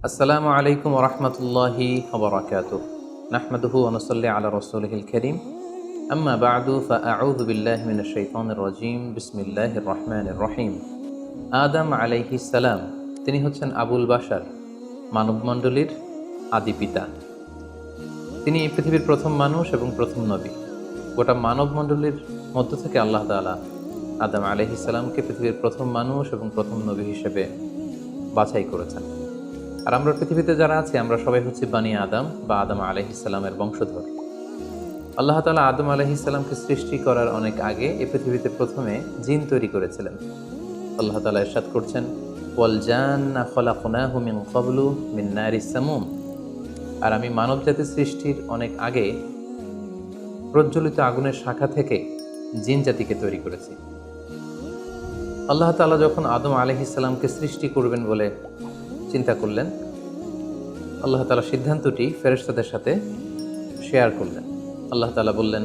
আসসালামু আলাইকুম ওরহমতুল্লাহি ওবরাকাতুহ। নাহমাদুহু ওয়া নুসাল্লি আলা রাসূলিহিল কারীম। আম্মা বা'দু ফাআউযু বিল্লাহি মিনাশ শাইতানির রাজীম। বিসমিল্লাহির রহমানির রহিম। আদম আলাইহিস সালাম, তিনি হচ্ছেন আবুল বাশার, মানবমণ্ডলীর আদি পিতা। তিনি এই পৃথিবীর প্রথম মানুষ এবং প্রথম নবী। গোটা মানবমণ্ডলীর মধ্য থেকে আল্লাহ তাআলা আদম আলাইহিস সালামকে পৃথিবীর প্রথম মানুষ এবং প্রথম নবী হিসেবে বাছাই করেছেন। আর আমরা পৃথিবীতে যারা আছি আমরা সবাই হচ্ছি বানি আদম বা আদম আলাইহিস সালামের বংশধর। আল্লাহ তাআলা আদম আলাইহিস সালামকে সৃষ্টি করার অনেক আগে এই পৃথিবীতে প্রথমে জিন তৈরি করেছিলেন। আল্লাহ তাআলা ইরশাদ করছেন, ওয়াল জান্না খলাকনাহু মিন ক্বাবলু মিন নারিস সামুম। আর আমি মানবজাতি সৃষ্টির অনেক আগে প্রজ্বলিত আগুনের শাখা থেকে জিন জাতিকে তৈরি করেছি। আল্লাহ তাআলা যখন আদম আলাইহিস সালামকে সৃষ্টি করবেন বলে চিন্তা করলেন, আল্লাহ তাআলা সিদ্ধান্তটি ফেরেশতাদের সাথে শেয়ার করলেন। আল্লাহ তাআলা বললেন,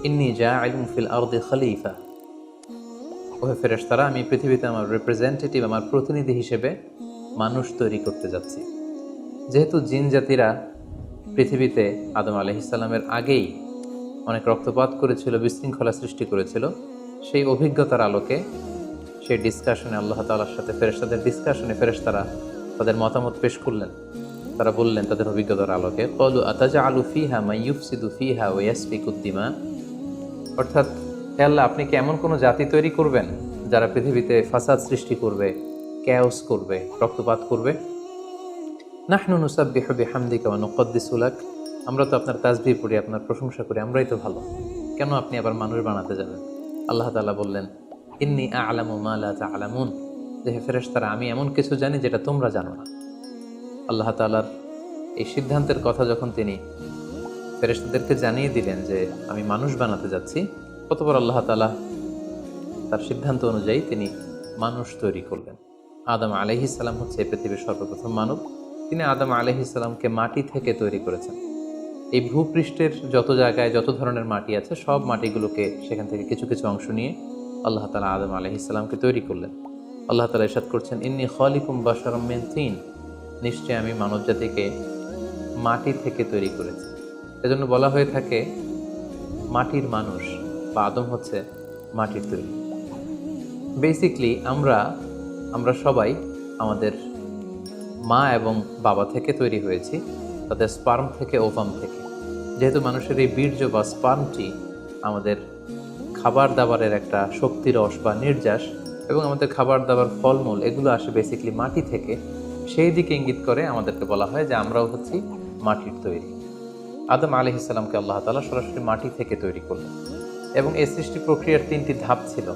ইন্নী জাইলুন ফিল আরদি খলিফা। ওহে ফেরেশতারা, আমি পৃথিবীতে আমার রিপ্রেজেন্টেটিভ, আমার প্রতিনিধি হিসেবে মানুষ তৈরি করতে যাচ্ছি। যেহেতু জিন জাতিরা পৃথিবীতে আদম আলাইহিস সালামের আগেই অনেক রক্তপাত করেছিল, বিশৃঙ্খলা সৃষ্টি করেছিল, সেই অভিজ্ঞতার আলোকে সেই ডিসকাশনে আল্লাহ তাআলার সাথে ফেরেশতাদের ডিসকাশনে ফেরেশতারা তাদের মতামত পেশ করলেন। তারা বললেন তাদের অভিজ্ঞতার আলোকে, ক্বালু আতাজআলু ফিহা মান ইউফসিদু ফিহা ওয়া ইয়াসফিকুদ দিমা। অর্থাৎ, হে আল্লাহ, আপনি কি এমন কোনো জাতি তৈরি করবেন যারা পৃথিবীতে ফাসাদ সৃষ্টি করবে, ক্যাওস করবে, রক্তপাত করবে? নাহনু নুসাব্বিহু বিহামদিকা ওয়া নুকদ্দিসু লাক। আমরা তো আপনার তাসবিহ পড়ি, আপনার প্রশংসা করি, আমরাই তো ভালো, কেন আপনি আবার মানুষ বানাতে যাবেন? আল্লাহ তাআলা বললেন, ইন্নী আ'লামু মা লা তা'লামুন। যে হে ফেরেশতারা, আমি এমন কিছু জানি যেটা তোমরা জানো না। আল্লাহ তাআলার এই সিদ্ধান্তের কথা যখন তিনি ফেরেশতাদেরকে জানিয়ে দিলেন যে আমি মানুষ বানাতে যাচ্ছি, অতঃপর আল্লাহ তাআলা তার সিদ্ধান্ত অনুযায়ী তিনি মানুষ তৈরি করলেন। আদম আলাইহিস সালাম হচ্ছে এই পৃথিবীর সর্বপ্রথম মানব। তিনি আদম আলাইহিস সালামকে মাটি থেকে তৈরি করেছেন। এই ভূপৃষ্ঠের যত জায়গায় যত ধরনের মাটি আছে, সব মাটিগুলোকে সেখান থেকে কিছু কিছু অংশ নিয়ে আল্লাহ তাআলা আদম আলাইহিস সালামকে তৈরি করলেন। আল্লাহ তাআলা ইরশাদ করছেন, ইন্নী খালিকুম বাশারাম মিন তিন। নিশ্চয় আমি মানবজাতিকে মাটি থেকে তৈরি করেছি। এজন্য বলা হয়ে থাকে মাটির মানুষ, বা আদম হচ্ছে মাটির তৈরি। বেসিকলি আমরা সবাই আমাদের মা এবং বাবা থেকে তৈরি হয়েছি, তাদের স্পার্ম থেকে, ওভাম থেকে। যেহেতু মানুষের এই বীর্য বা স্পার্মটি আমাদের খাবার দাবারের একটা শক্তি রস বা নির্যাস, এবং আমাদের খাবার দাবার ফলমূল এগুলো আসে বেসিকলি মাটি থেকে, সেই দিকে ইঙ্গিত করে আমাদেরকে বলা হয় যে আমরাও হচ্ছি মাটির তৈরি। আদম আলাইহিস সালামকে আল্লাহ তাআলা সরাসরি মাটি থেকে তৈরি করলেন, এবং এই সৃষ্টি প্রক্রিয়ার তিনটি ধাপ ছিল।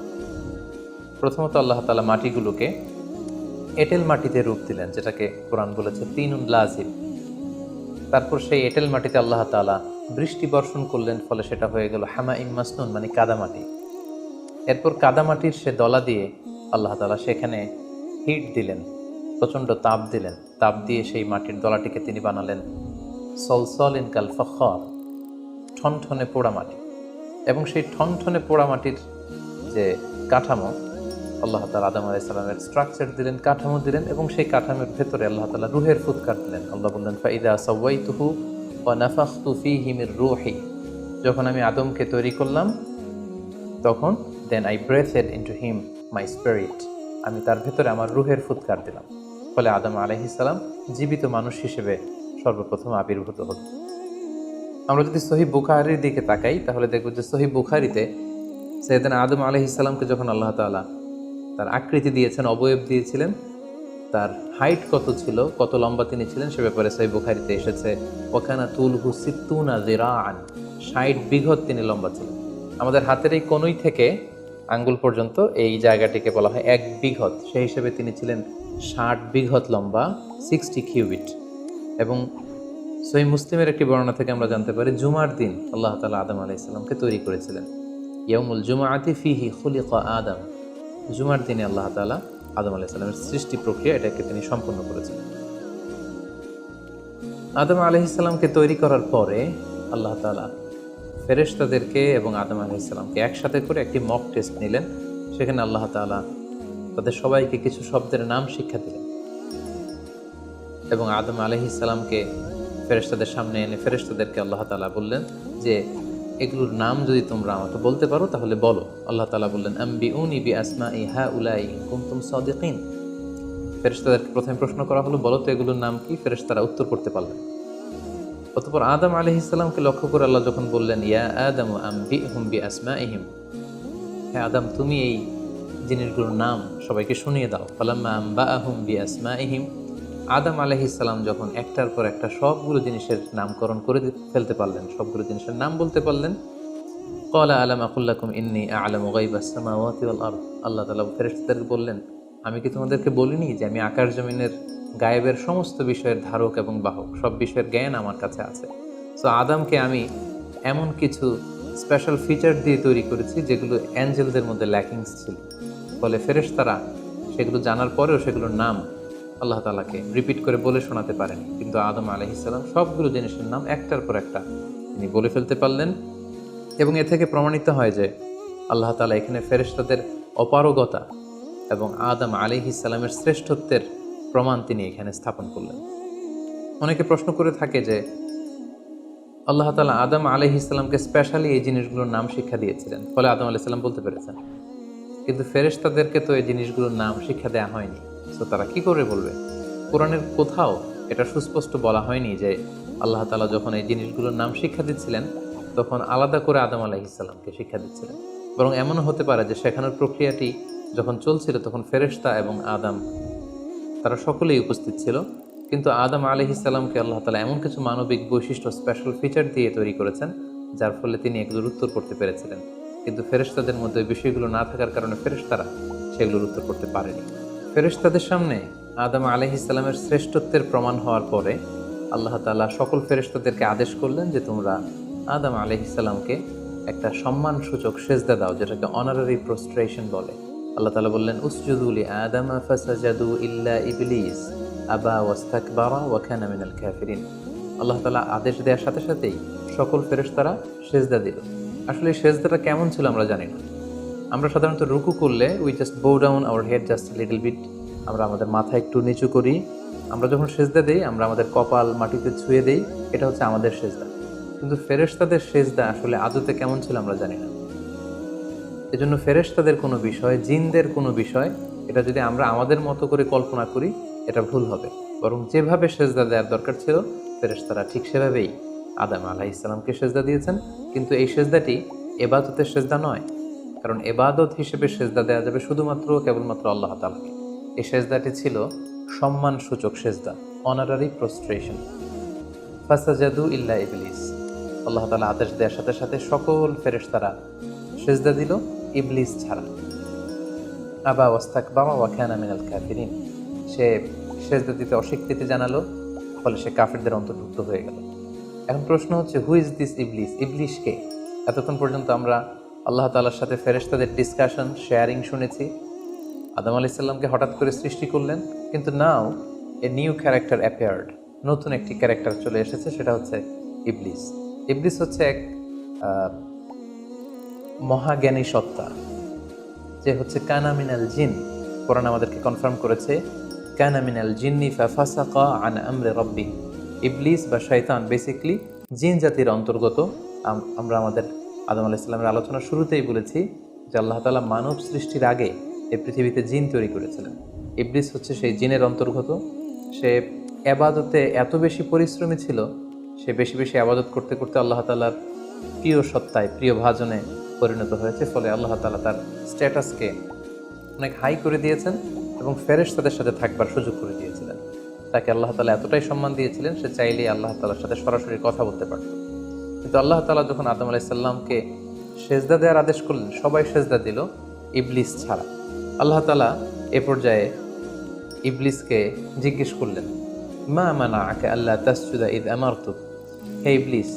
প্রথমত আল্লাহ তাআলা মাটিগুলোকে এঁটেল মাটিতে রূপ দিলেন, যেটাকে কোরআন বলেছে তিনুন লাজিম। তারপর সেই এঁটেল মাটিতে আল্লাহ তাআলা বৃষ্টি বর্ষণ করলেন, ফলে সেটা হয়ে গেল হামাইম মাসনুন, মানে কাদামাটি। এরপর কাদামাটির সে দলা দিয়ে আল্লাহ তাআলা সেখানে হিট দিলেন, প্রচণ্ড তাপ দিলেন। তাপ দিয়ে সেই মাটির দলাটিকে তিনি বানালেন সলসলিন কাল ফখর, ঠনঠনে পোড়া মাটি। এবং সেই ঠনঠনে পোড়া মাটির যে কাঠামো, আল্লাহ তাআলা আদম আলাইহিস সালামের স্ট্রাকচার দিলেন, কাঠামো দিলেন, এবং সেই কাঠামোর ভেতরে আল্লাহ তাআলা রূহের ফুৎকার দিলেন। আল্লাহ বললেন, ফাইদা সাওয়াইতুহু ওয়া নাফাখতু ফীহি মির রূহি। যখন আমি আদমকে তৈরি করলাম, তখন then I breathed into him my spirit. আমি তার ভেতরে আমার রূহের ফুৎকার দিলাম। ফলে আদম আলাইহিস সালাম জীবিত মানুষ হিসেবে সর্বপ্রথম আবির্ভূত হল। আমরা যদি সহিহ বুখারীর দিকে তাকাই, তাহলে দেখব যে সহিহ বুখারীতে সাইয়েদনা আদম আলাইহিস সালামকে যখন আল্লাহ তাআলা তার আকৃতি দিয়েছেন, অবয়ব দিয়েছিলেন, তার হাইট কত ছিল, কত লম্বা তিনি ছিলেন, সে ব্যাপারে সহিহ বুখারীতে এসেছে, ওয়াকানা তুলহু সিত্তুনা যিরাআন। 60 বিঘত তিনি লম্বা ছিলেন। আমাদের হাতের এই কনুই থেকে আঙ্গুল পর্যন্ত এই জায়গাটিকে বলা হয় 1 বিঘত। সেই হিসেবে তিনি ছিলেন 60 বিঘত লম্বা, 60 কিউবিট। এবং সহিহ মুসলিমের একটি বর্ণনা থেকে আমরা জানতে পারি, জুমার দিন আল্লাহ তাআলা আদম আলাইহিস সালামকে তৈরি করেছিলেন। ইয়াউমুল জুমআতি ফীহি খুলিকা আদম। জুমার দিনে আল্লাহ তাআলা আদম আলাইহিস সালামের সৃষ্টি প্রক্রিয়া এটাকে তিনি সম্পন্ন করেছেন। আদম আলাইহিস সালামকে তৈরি করার পরে আল্লাহ তাআলা ফেরেশতাদেরকে এবং আদম আলাইহিস সালামকে একসাথে করে একটি মক টেস্ট নিলেন। সেখানে আল্লাহ তাআলা তাদের সবাইকে কিছু শব্দের নাম শিক্ষা দিলেন। এবং আদম আলাইহিস সালামকে ফেরেশতাদের সামনে এনে ফেরেশতাদেরকে আল্লাহ তাআলা বললেন যে এগুলোর নাম যদি তোমরা আমাকে বলতে পারো তাহলে বলো। আল্লাহ তাআলা বললেন আম্বিউনি বিআসমাই হাউলাই ইন কুনতুম সাদিকিন। ফেরেশতাদেরকে প্রথমে প্রশ্ন করা হলো, বলো তো এগুলোর নাম কি? ফেরেশতারা উত্তর করতে পারলেন। অতঃপর আদম আলাইহিস সালামকে লক্ষ্য করে আল্লাহ যখন বললেন ইয়া আদম আম্বিহুম বিআসমাইহিম, হে আদম তুমি এই জিনিসগুলোর নাম সবাইকে শুনিয়ে দাও। ফালাম্মা আম্বাআহুম বিআসমাইহিম, আদম আলাইহিস সালাম যখন একটার পর একটা সবগুলো জিনিসের নামকরণ করে ফেলতে পারলেন, সবগুলো জিনিসের নাম বলতে পারলেন, ক্বালা আলাম আকুল লাকুম ইন্নী আ'লামু গায়বাস সামাওয়াতি ওয়াল আরদ, আল্লাহ তাআলা ফেরেশতাদেরকে বললেন আমি কি তোমাদেরকে বলিনি যে আমি আকাশ জমিনের গায়েবের সমস্ত বিষয়ের ধারক এবং বাহক, সব বিষয়ের জ্ঞান আমার কাছে আছে। সো আদমকে আমি এমন কিছু স্পেশাল ফিচার দিয়ে তৈরি করেছি যেগুলো অ্যাঞ্জেলদের মধ্যে ল্যাকিংস ছিল, ফলে ফেরেশতারা সেগুলো জানার পরেও সেগুলোর নাম আল্লাহ তাআলাকে রিপিট করে বলে শোনাতে পারেনি। কিন্তু আদম আলাইহিস সালাম সবগুলো জিনিসের নাম একটার পর একটা তিনি বলে ফেলতে পারলেন। এবং এ থেকে প্রমাণিত হয় যে আল্লাহ তাআলা এখানে ফেরেশতাদের অপারগতা এবং আদম আলাইহিস সালামের শ্রেষ্ঠত্বের প্রমাণ তিনি এখানে স্থাপন করলেন। অনেকে প্রশ্ন করে থাকে যে আল্লাহ তাআলা আদম আলাইহিস সালামকে স্পেশালি এই জিনিসগুলোর নাম শিক্ষা দিয়েছিলেন, ফলে আদম আলাইহিস সালাম বলতে পেরেছেন, কিন্তু ফেরেশতাদেরকে তো এই জিনিসগুলোর নাম শিক্ষা দেওয়া হয়নি। সো তারা কি করে বলবে? কোরআনের কোথাও এটা সুস্পষ্ট বলা হয়নি যে আল্লাহ তাআলা যখন এই জিনিসগুলোর নাম শিক্ষা দিচ্ছিলেন তখন আলাদা করে আদম আলাইহিস সালামকে শিক্ষা দিচ্ছিলেন। বরং এমনও হতে পারে যে শেখানোর প্রক্রিয়াটি যখন চলছিল তখন ফেরেশতা এবং আদম তারা সকলেই উপস্থিত ছিল, কিন্তু আদম আলাইহিস সালামকে আল্লাহ তাআলা এমন কিছু মানবিক বৈশিষ্ট্য স্পেশাল ফিচার দিয়ে তৈরি করেছেন যার ফলে তিনি এগুলোর উত্তর করতে পেরেছিলেন। কিন্তু ফেরেশতাদের মধ্যে বিষয়গুলো না থাকার কারণে ফেরেশতারা সেগুলোর উত্তর করতে পারেনি। ফেরেশতাদের সামনে আদম আলাইহিস সালামের শ্রেষ্ঠত্বের প্রমাণ হওয়ার পরে আল্লাহ তাআলা সকল ফেরেশতাদেরকে আদেশ করলেন যে তোমরা আদম আলাইহিস সালামকে একটা সম্মানসূচক সেজদা দাও, যেটাকে অনারারি প্রস্ট্রেশন বলে। আল্লাহ তাআলা বললেন উসজুদু লি আদম ফাসাজাদু ইল্লা ইবলিস আবা ওয়াস্তাকবারা ওয়া কানা মিনাল কাফিরিন। আল্লাহ তাআলা আদেশ দেওয়ার সাথে সাথেই সকল ফেরেশতারা সেজদা দিল। আসলে এই সেজদাটা কেমন ছিল আমরা জানি না। আমরা সাধারণত রুকু করলে we just bow down our head just little bit, আমরা আমাদের মাথা একটু নিচু করি। আমরা যখন সেজদা দেই আমরা আমাদের কপাল মাটিতে ছুঁয়ে দেই, এটা হচ্ছে আমাদের সেজদা। কিন্তু ফেরেশতাদের সেজদা আসলে আদতে কেমন ছিল আমরা জানি না। এজন্য ফেরেশতাদের কোনো বিষয়, জিনদের কোনো বিষয়, এটা যদি আমরা আমাদের মতো করে কল্পনা করি এটা ভুল হবে। বরং যেভাবে সেজদা দেওয়ার দরকার ছিল ফেরেশতারা ঠিক সেভাবেই আদম আলাইহিস সালামকে সেজদা দিয়েছেন। কিন্তু এই সেজদাটি ইবাদতের সেজদা নয়, কারণ ইবাদত হিসেবে সেজদা দেওয়া যাবে শুধুমাত্র কেবলমাত্র আল্লাহ তাআলাকে। এই সেজদাটি ছিল সম্মানসূচক সেজদা, অনারারি প্রস্ট্রেশন। ফাসাজাদু ইল্লা ইবলিস, আল্লাহ তাআলা আদেশ দেওয়ার সাথে সাথে সকল ফেরেশতারা সেজদা দিল ইবলিস ছাড়া। আবা ওয়াস্তাকবারা ওয়া কানা মিনাল কাফিরিন, সে সেজদা দিতে অস্বীকৃতি জানালো, ফলে সে কাফিরদের অন্তর্ভুক্ত হয়ে গেল। এখন প্রশ্ন হচ্ছে হু ইজ দিস ইবলিস? ইবলিস কে? এতক্ষণ পর্যন্ত আমরা আল্লাহ তাআলার সাথে ফেরেশতাদের ডিসকাশন, শেয়ারিং শুনেছি। আদম আলাইহিস সালামকে হঠাৎ করে সৃষ্টি করলেন, কিন্তু নাও এ নিউ ক্যারেক্টার অ্যাপিয়ার্ড, নতুন একটি ক্যারেক্টার চলে এসেছে, সেটা হচ্ছে ইবলিস। ইবলিস হচ্ছে এক মহাজ্ঞানী সত্তা, যে হচ্ছে কানা মিনাল জিন। কোরআন আমাদেরকে কনফার্ম করেছে কানা মিনাল জিন্নি ফাফাসাকা আন আমরি রাব্বি। ইবলিস বা শয়তান বেসিক্যালি জিন জাতির অন্তর্গত। আমরা আমাদের আদম আলাইহিস সালামের আলোচনার শুরুতেই বলেছি যে আল্লাহ তাআলা মানব সৃষ্টির আগে এই পৃথিবীতে জিন তৈরি করেছিলেন। ইবলিস হচ্ছে সেই জিনের অন্তর্গত। সে ইবাদতে এত বেশি পরিশ্রমী ছিল, সে বেশি বেশি ইবাদত করতে করতে আল্লাহ তাআলার প্রিয় সত্তায়, প্রিয় ভাজনে পরিণত হয়েছে। ফলে আল্লাহ তাআলা তার স্ট্যাটাসকে অনেক হাই করে দিয়েছেন এবং ফেরেশতাদের সাথে থাকবার সুযোগ করে দিয়েছিলেন। তাকে আল্লাহ তাআলা এতটাই সম্মান দিয়েছিলেন, সে চাইলেই আল্লাহ তাআলার সাথে সরাসরি কথা বলতে পারত। কিন্তু আল্লাহ তাআলা যখন আদম আলাইহিস সালামকে সেজদা দেওয়ার আদেশ করলেন, সবাই সেজদা দিল ইবলিস ছাড়া। আল্লাহ তাআলা এ পর্যায়ে ইবলিসকে জিজ্ঞেস করলেন মা মানাআকা আল্লা তাসজুদা ইয আমারতুক, হে ইবলিস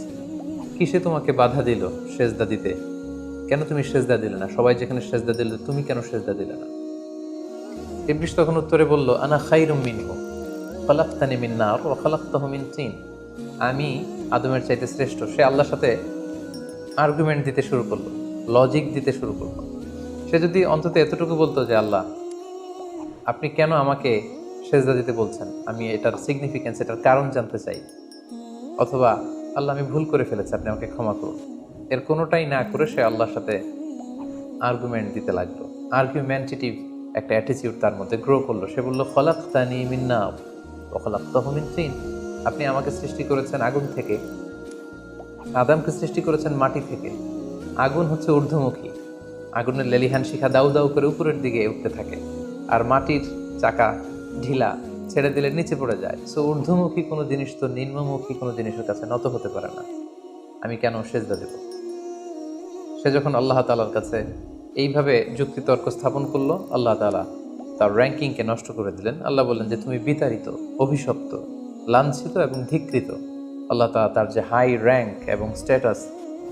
কিসে তোমাকে বাধা দিল সেজদা দিতে? কেন তুমি সেজদা দিলে না? সবাই যেখানে সেজদা দিল তুমি কেন সেজদা দিলে না? ইবলিস তখন উত্তরে বলল আনা খায়রুম মিনহু খালাকতানি মিন নার ওয়া খালাকতাহু মিন তিন। আমি আদমের চাইতে শ্রেষ্ঠ। সে আল্লাহর সাথে আর্গুমেন্ট দিতে শুরু করলো, লজিক দিতে শুরু করলো। সে যদি অন্তত এতটুকু বলতো যে আল্লাহ আপনি কেন আমাকে সেজদা দিতে বলছেন, আমি এটার সিগনিফিকেন্স, এটার কারণ জানতে চাই, অথবা আল্লাহ আমি ভুল করে ফেলেছি, আপনি আমাকে ক্ষমা করুন, এর কোনোটাই না করে সে আল্লাহর সাথে আর্গুমেন্ট দিতে লাগলো। আর্গুমেন্টেটিভ একটা অ্যাটিটিউড তার মধ্যে গ্রো করলো। সে বলল, খলাকতানি মিন নার ওয়া খলাকতাহু মিন তিন। আপনি আমাকে সৃষ্টি করেছেন আগুন থেকে, আদমকে সৃষ্টি করেছেন মাটি থেকে। আগুন হচ্ছে ঊর্ধ্বমুখী, আগুনের লেলিহান শিখা দাউ দাউ করে উপরের দিকে উঠতে থাকে, আর মাটির চাকা ঢিলা, ছেড়ে দিলে নিচে পড়ে যায়। সো ঊর্ধ্বমুখী কোনো জিনিস তো নিম্নমুখী কোনো জিনিসের কাছে নত হতে পারে না, আমি কেন সেজদা দেব? সে যখন আল্লাহ তাআলার কাছে এইভাবে যুক্তিতর্ক স্থাপন করলো, আল্লাহ তাআলা তার র্যাঙ্কিংকে নষ্ট করে দিলেন। আল্লাহ বললেন যে তুমি বিতাড়িত, অভিশপ্ত, লাঞ্ছিত এবং ধিক্কৃত। আল্লাহ তাআলা তার যে হাই র্যাঙ্ক এবং স্ট্যাটাস,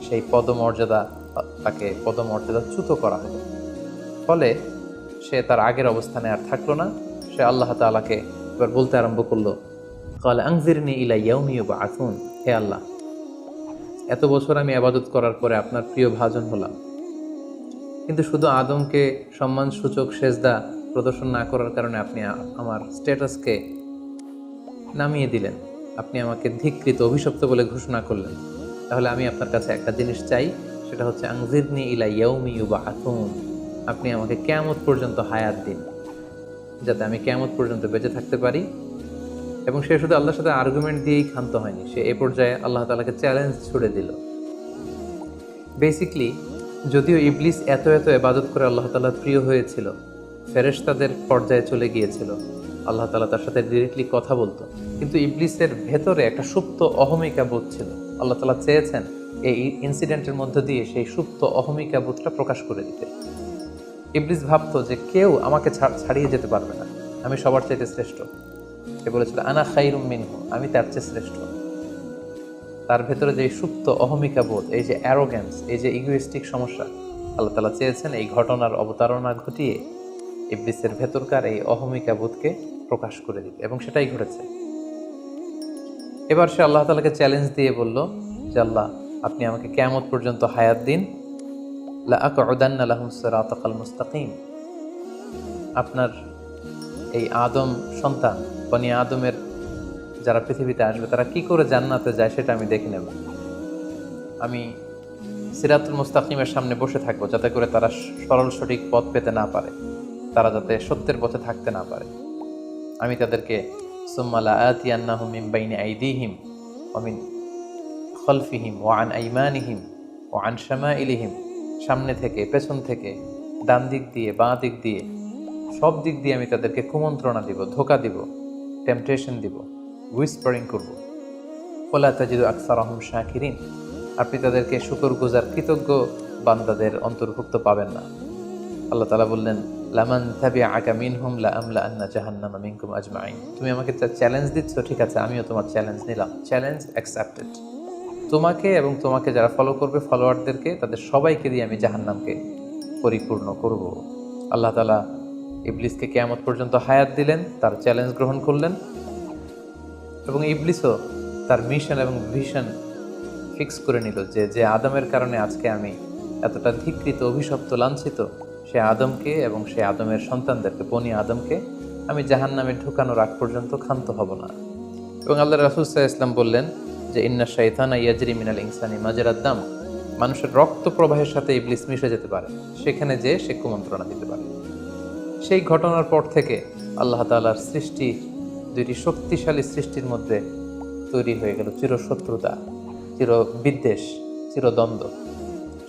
সেই পদমর্যাদা, তাকে পদমর্যাদাচ্যুত করা হলো। ফলে সে তার আগের অবস্থানে আর থাকলো না। সে আল্লাহ তাআলাকে এবার বলতে আরম্ভ করলো, ক্বালা আনজিরনি ইলা ইয়াউমি ইউবআসুন। হে আল্লাহ, এত বছর আমি ইবাদত করার পরে আপনার প্রিয় ভাজন হলাম, কিন্তু শুধু আদমকে সম্মানসূচক সেজদা প্রদর্শন না করার কারণে আপনি আমার স্ট্যাটাসকে নামিয়ে দিলেন, আপনি আমাকে ধিক্কৃত, অভিশপ্ত বলে ঘোষণা করলেন। তাহলে আমি আপনার কাছে একটা জিনিস চাই, সেটা হচ্ছে আনজিরনি ইলা ইয়াউমি ইউবআসুন। আপনি আমাকে কিয়ামত পর্যন্ত হায়াত দিন, যাতে আমি কিয়ামত পর্যন্ত বেঁচে থাকতে পারি। এবং সে শুধু আল্লাহর সাথে আর্গুমেন্ট দিয়েই ক্ষান্ত হয়নি, সে এ পর্যায়ে আল্লাহ তাআলাকে চ্যালেঞ্জ ছুড়ে দিল। বেসিকলি, যদিও ইবলিস এত এত ইবাদত করে আল্লাহ তাআলার প্রিয় হয়েছিল, ফেরেশতাদের পর্যায়ে চলে গিয়েছিল, আল্লাহ তাআলা তার সাথে ডিরেক্টলি কথা বলতো, কিন্তু ইবলিসের ভেতরে একটা সুপ্ত অহমিকা বোধ ছিল। আল্লাহ তাআলা চেয়েছেন এই ইনসিডেন্টের মধ্য দিয়ে সেই সুপ্ত অহমিকা বোধটা প্রকাশ করে দিতে। ইবলিস ভাবতো যে কেউ আমাকে ছাড়িয়ে যেতে পারবে না, আমি সবার চাইতে শ্রেষ্ঠ। সে বলেছিল, আনা খাইরুম মিনহু, আমি তার চেয়ে শ্রেষ্ঠ। তার ভেতরে যে সুপ্ত অহমিকা বোধ, এই যে অ্যারোগ্যান্স, এই যে ইগোইস্টিক সমস্যা, আল্লাহ তাআলা চেয়েছেন এই ঘটনার অবতারণা ঘটিয়ে ইবলিসের ভেতরকার এই অহমিকা বোধকে প্রকাশ করে দিতে, এবং সেটাই ঘটেছে। এবার সে আল্লাহ তাআলাকে চ্যালেঞ্জ দিয়ে বলল যে আল্লাহ, আপনি আমাকে কিয়ামত পর্যন্ত হায়াত দিন। লা আকউদান্না লাহুম সিরাতাকাল মুস্তাকিম। আপনার এই আদম সন্তান, বনি আদমের যারা পৃথিবীতে আসবে, তারা কি করে জান্নাতে যায় সেটা আমি দেখে নেব। আমি সিরাতুল মুস্তাকিমের সামনে বসে থাকবো, যাতে করে তারা সরল সঠিক পথ পেতে না পারে, তারা যাতে সত্যের পথে থাকতে না পারে। আমি তাদেরকে সুম্মা লাআতিয়ান্নাহুম মিন বাইনি আইদিহিম ওয়া মিন খালফিহিম ওয়া আন আইমানিহিম ওয়া আন শামাইলিহিম, সামনে থেকে, পেছন থেকে, ডান দিক দিয়ে, বাঁ দিক দিয়ে, সব দিক দিয়ে আমি তাদেরকে কুমন্ত্রণা দিব, ধোঁকা দিব, টেম্পটেশন দিব, হুইসপারিং করব। ওয়ালা তাজিদু আকসারাহুম শাকিরিন। আপনি তাদেরকে শুকরগুজার, কৃতজ্ঞ বান্দাদের অন্তর্ভুক্ত পাবেন না। আল্লাহ তাআলা বললেন, লামান তাবিআকা মিনহুম লাআমলাআন্না জাহান্নামা মিনকুম আজমাইন। তুমি আমাকে চ্যালেঞ্জ দিচ্ছ, ঠিক আছে, আমিও তোমার চ্যালেঞ্জ নিলাম, চ্যালেঞ্জ অ্যাকসেপ্টেড। তোমাকে এবং তোমাকে যারা ফলো করবে, ফলোয়ারদেরকে, তাদের সবাইকে দিয়ে আমি জাহান্নামকে পরিপূর্ণ করব। আল্লাহ তাআলা ইবলিসকে কিয়ামত পর্যন্ত হায়াত দিলেন, তার চ্যালেঞ্জ গ্রহণ করলেন, এবং ইবলিসও তার মিশন এবং ভিশন ফিক্স করে নিল যে যে আদমের কারণে আজকে আমি এতটা ধিক্কৃত, অভিশপ্ত, লাঞ্ছিত, সে আদমকে এবং সে আদমের সন্তানদেরকে, বনি আদমকে আমি জাহান্নামে ঢুকানোর আগ পর্যন্ত ক্ষান্ত হব না। এবং আল্লাহ রাসূল সাল্লাল্লাহু আলাইহি ওয়াসাল্লাম বললেন যে ইন্না শাইতানা ইয়াজরি মিনাল ইনসানি মাজরাদ দাম। মানুষের রক্ত প্রবাহের সাথে ইবলিস মিশে যেতে পারে, সেখানে যে সে কুমন্ত্রণা দিতে পারে। সেই ঘটনার পর থেকে আল্লাহ তাআলার সৃষ্টি, দুইটি শক্তিশালী সৃষ্টির মধ্যে তৈরি হয়ে গেল চিরশত্রুতা, চির বিদ্বেষ, চিরদ্বন্দ্ব,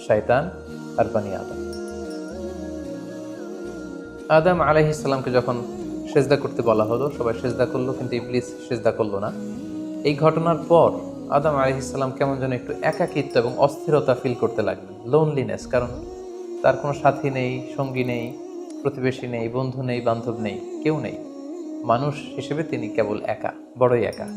শয়তান আর বনি আদম। আদম আলাইহিস সালামকে যখন সেজদা করতে বলা হলো, সবাই সেজদা করলো, কিন্তু ইবলিস সেজদা করলো না। এই ঘটনার পর আদম আলাইহিস সালাম কেমন যেন একটু একাকিত্ব এবং অস্থিরতা ফিল করতে লাগলেন, লোনলিনেস, কারণ তার কোনো সাথী নেই, সঙ্গী নেই, প্রতিবেশী নেই, বন্ধু নেই, বান্ধব নেই, কেউ নেই। মানুষ হিসেবে তিনি কেবল একা, বড়ই একা।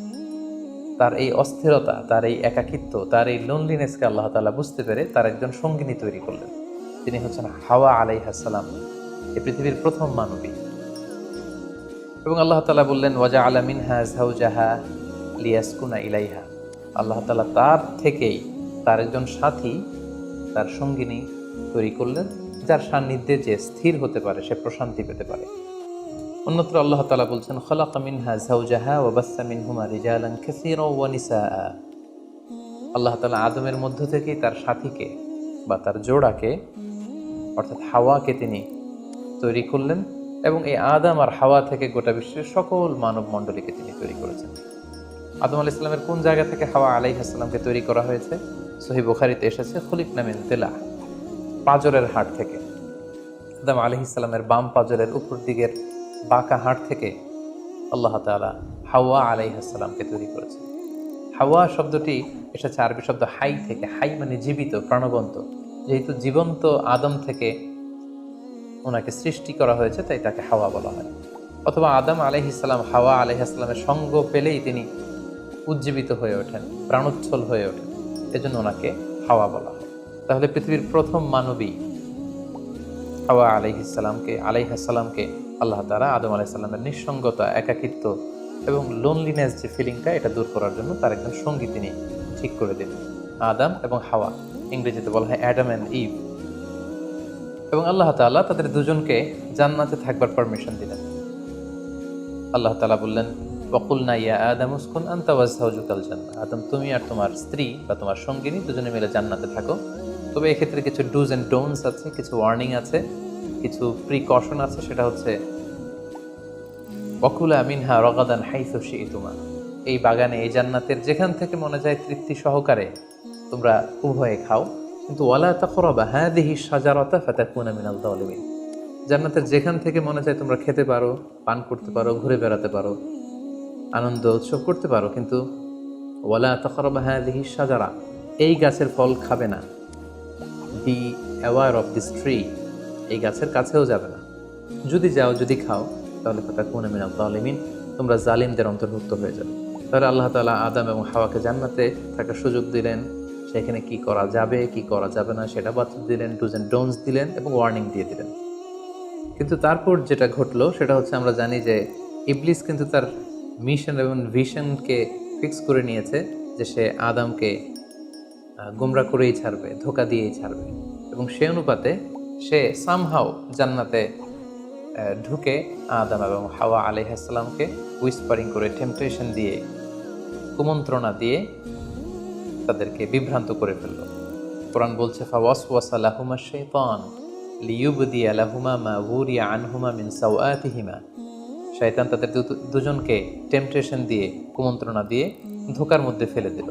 তার এই অস্থিরতা, তার এই একাকিত্ব, তার এই লোনলিনেসকে আল্লাহ তাআলা বুঝতে পেরে তার একজন সঙ্গিনী তৈরি করলেন। তিনি হচ্ছেন হাওয়া আলাইহিস সালাম, এই পৃথিবীর প্রথম মানবী। এবং আল্লাহ তাআলা বললেন, ওয়াজআলা মিনহা যাওজাহা লিয়াসকুনা ইলাইহা। আল্লাহ তাআলা তার থেকেই তার একজন সাথী, তার সঙ্গিনী তৈরি করলেন, যার সান্নিধ্যে যে স্থির হতে পারে, সে প্রশান্তি পেতে পারে। অন্যত্র আল্লাহ তাআলা বলছেন খালাকা মিনহা যাওজাহা ওয়া বাসসা মিনহুমা রিজালান কাসীরাও ওয়া নিসাআ। আল্লাহ তাআলা আদমের মধ্য থেকেই তার সাথীকে বা তার জোড়াকে অর্থাৎ হাওয়াকে তিনি তৈরি করলেন এবং এই আদম আর হাওয়া থেকে গোটা বিশ্বের সকল মানব মণ্ডলীকে তিনি তৈরি করেছেন। আদম আলাইহিস সালামের কোন জায়গা থেকে হাওয়া আলাইহিস সালামকে তৈরি করা হয়েছে? সহিহ বুখারীতে এসেছে খুলিকনা মিন তিলা, পাঁজরের হাড় থেকে। আদম আলাইহিস সালামের বাম পাঁজরের উপর দিকের বাঁকা হাড় থেকে আল্লাহ তাআলা হাওয়া আলাইহিস সালামকে তৈরি করেছেন। হাওয়া শব্দটি এসেছে আরবি শব্দ হাই থেকে। হাই মানে জীবিত, প্রাণবন্ত। যেহেতু জীবন্ত আদম থেকে ওনাকে সৃষ্টি করা হয়েছে, তাই তাকে হাওয়া বলা হয়। অথবা আদম আলাইহিস সালাম হাওয়া আলাইহিস সালামের সঙ্গ পেলেই তিনি উজ্জীবিত হয়ে ওঠেন, প্রাণোচ্ছল হয়ে ওঠেন, এজন্য ওনাকে হাওয়া বলা হয়। তাহলে পৃথিবীর প্রথম মানবী হাওয়া আলাইহিস সালামকে আল্লাহ তাআলা আদম আলাইহিস সালামের নিঃসঙ্গতা, একাকিত্ব এবং লোনলিনেস যে ফিলিংটা, এটা দূর করার জন্য তার একজন সঙ্গী তিনি ঠিক করে দিলেন, আদম এবং হাওয়া। ইংরেজিতে বলা হয় অ্যাডাম অ্যান্ড ইভ। এবং আল্লাহ তাআলা তাদের দুজনকে জান্নাতে থাকবার পারমিশন দিলেন। আল্লাহ তাআলা বললেন ওয়াকুলনা ইয়া আদম উসকুন আনতা ওয়া যাওজুকাল জান্নাহ। আদম, তুমি আর তোমার স্ত্রী বা তোমার সঙ্গিনী দুজনে মিলে জান্নাতে থাকো। তবে এক্ষেত্রে কিছু ডুজ অ্যান্ড ডোন্টস আছে, কিছু ওয়ার্নিং আছে, কিছু প্রিকশন আছে। সেটা হচ্ছে ওয়াকুলা মিনহা রাগাদান হাইসু শি'তুমা। এই বাগানে, এই জান্নাতের যেখান থেকে মনে যায় তৃপ্তি সহকারে তোমরা উভয়ে খাও, কিন্তু ওয়ালা তাকরাবা হাযিহি শাজারাতা ফাতাকুনা মিনাল যালিমিন। জান্নাতের যেখান থেকে মনে চায় তোমরা খেতে পারো, পান করতে পারো, ঘুরে বেড়াতে পারো, আনন্দ উৎসব করতে পারো, কিন্তু ওয়ালা তাকরাবা হাযিহি শাজারা, এই গাছের ফল খাবে না। Be aware of this tree, এই গাছের কাছেও যাবে না। যদি যাও, যদি খাও, তাহলে ফাতাকুনা মিনাল যালিমিন, তোমরা জালিমদের অন্তর্ভুক্ত হয়ে যাবে। তাহলে আল্লাহ তাআলা আদম এবং হাওয়াকে জান্নাতে থাকার সুযোগ দিলেন। সেখানে কি করা যাবে, কি করা যাবে না সেটা বাতলে দিলেন, ডুজ অ্যান্ড ডোন্টস দিলেন এবং ওয়ার্নিং দিয়ে দিলেন। কিন্তু তারপর যেটা ঘটলো সেটা হচ্ছে, আমরা জানি যে ইবলিস কিন্তু তার মিশন এবং ভিশনকে ফিক্স করে নিয়েছে যে সে আদমকে গোমরা করেই ছাড়বে, ধোঁকা দিয়েই ছাড়বে। এবং সে অনুপাতে সে সামহাও জান্নাতে ঢুকে আদম এবং হাওয়া আলাইহিস সালামকে উইসপারিং করে, টেম্পটেশন দিয়ে, কুমন্ত্রণা দিয়ে তাদেরকে বিভ্রান্ত করে ফেলল। কোরআন বলছে ফাওয়াসওয়াসা লাহুমা শাইতান লিইউবদিয়া লাহুমা মা উরিয়া আনহুমা মিন সাওআতিহিমা। শয়তান তাদের দুজনকে টেম্পটেশন দিয়ে, কুমন্ত্রণা দিয়ে ধোঁকার মধ্যে ফেলে দিল।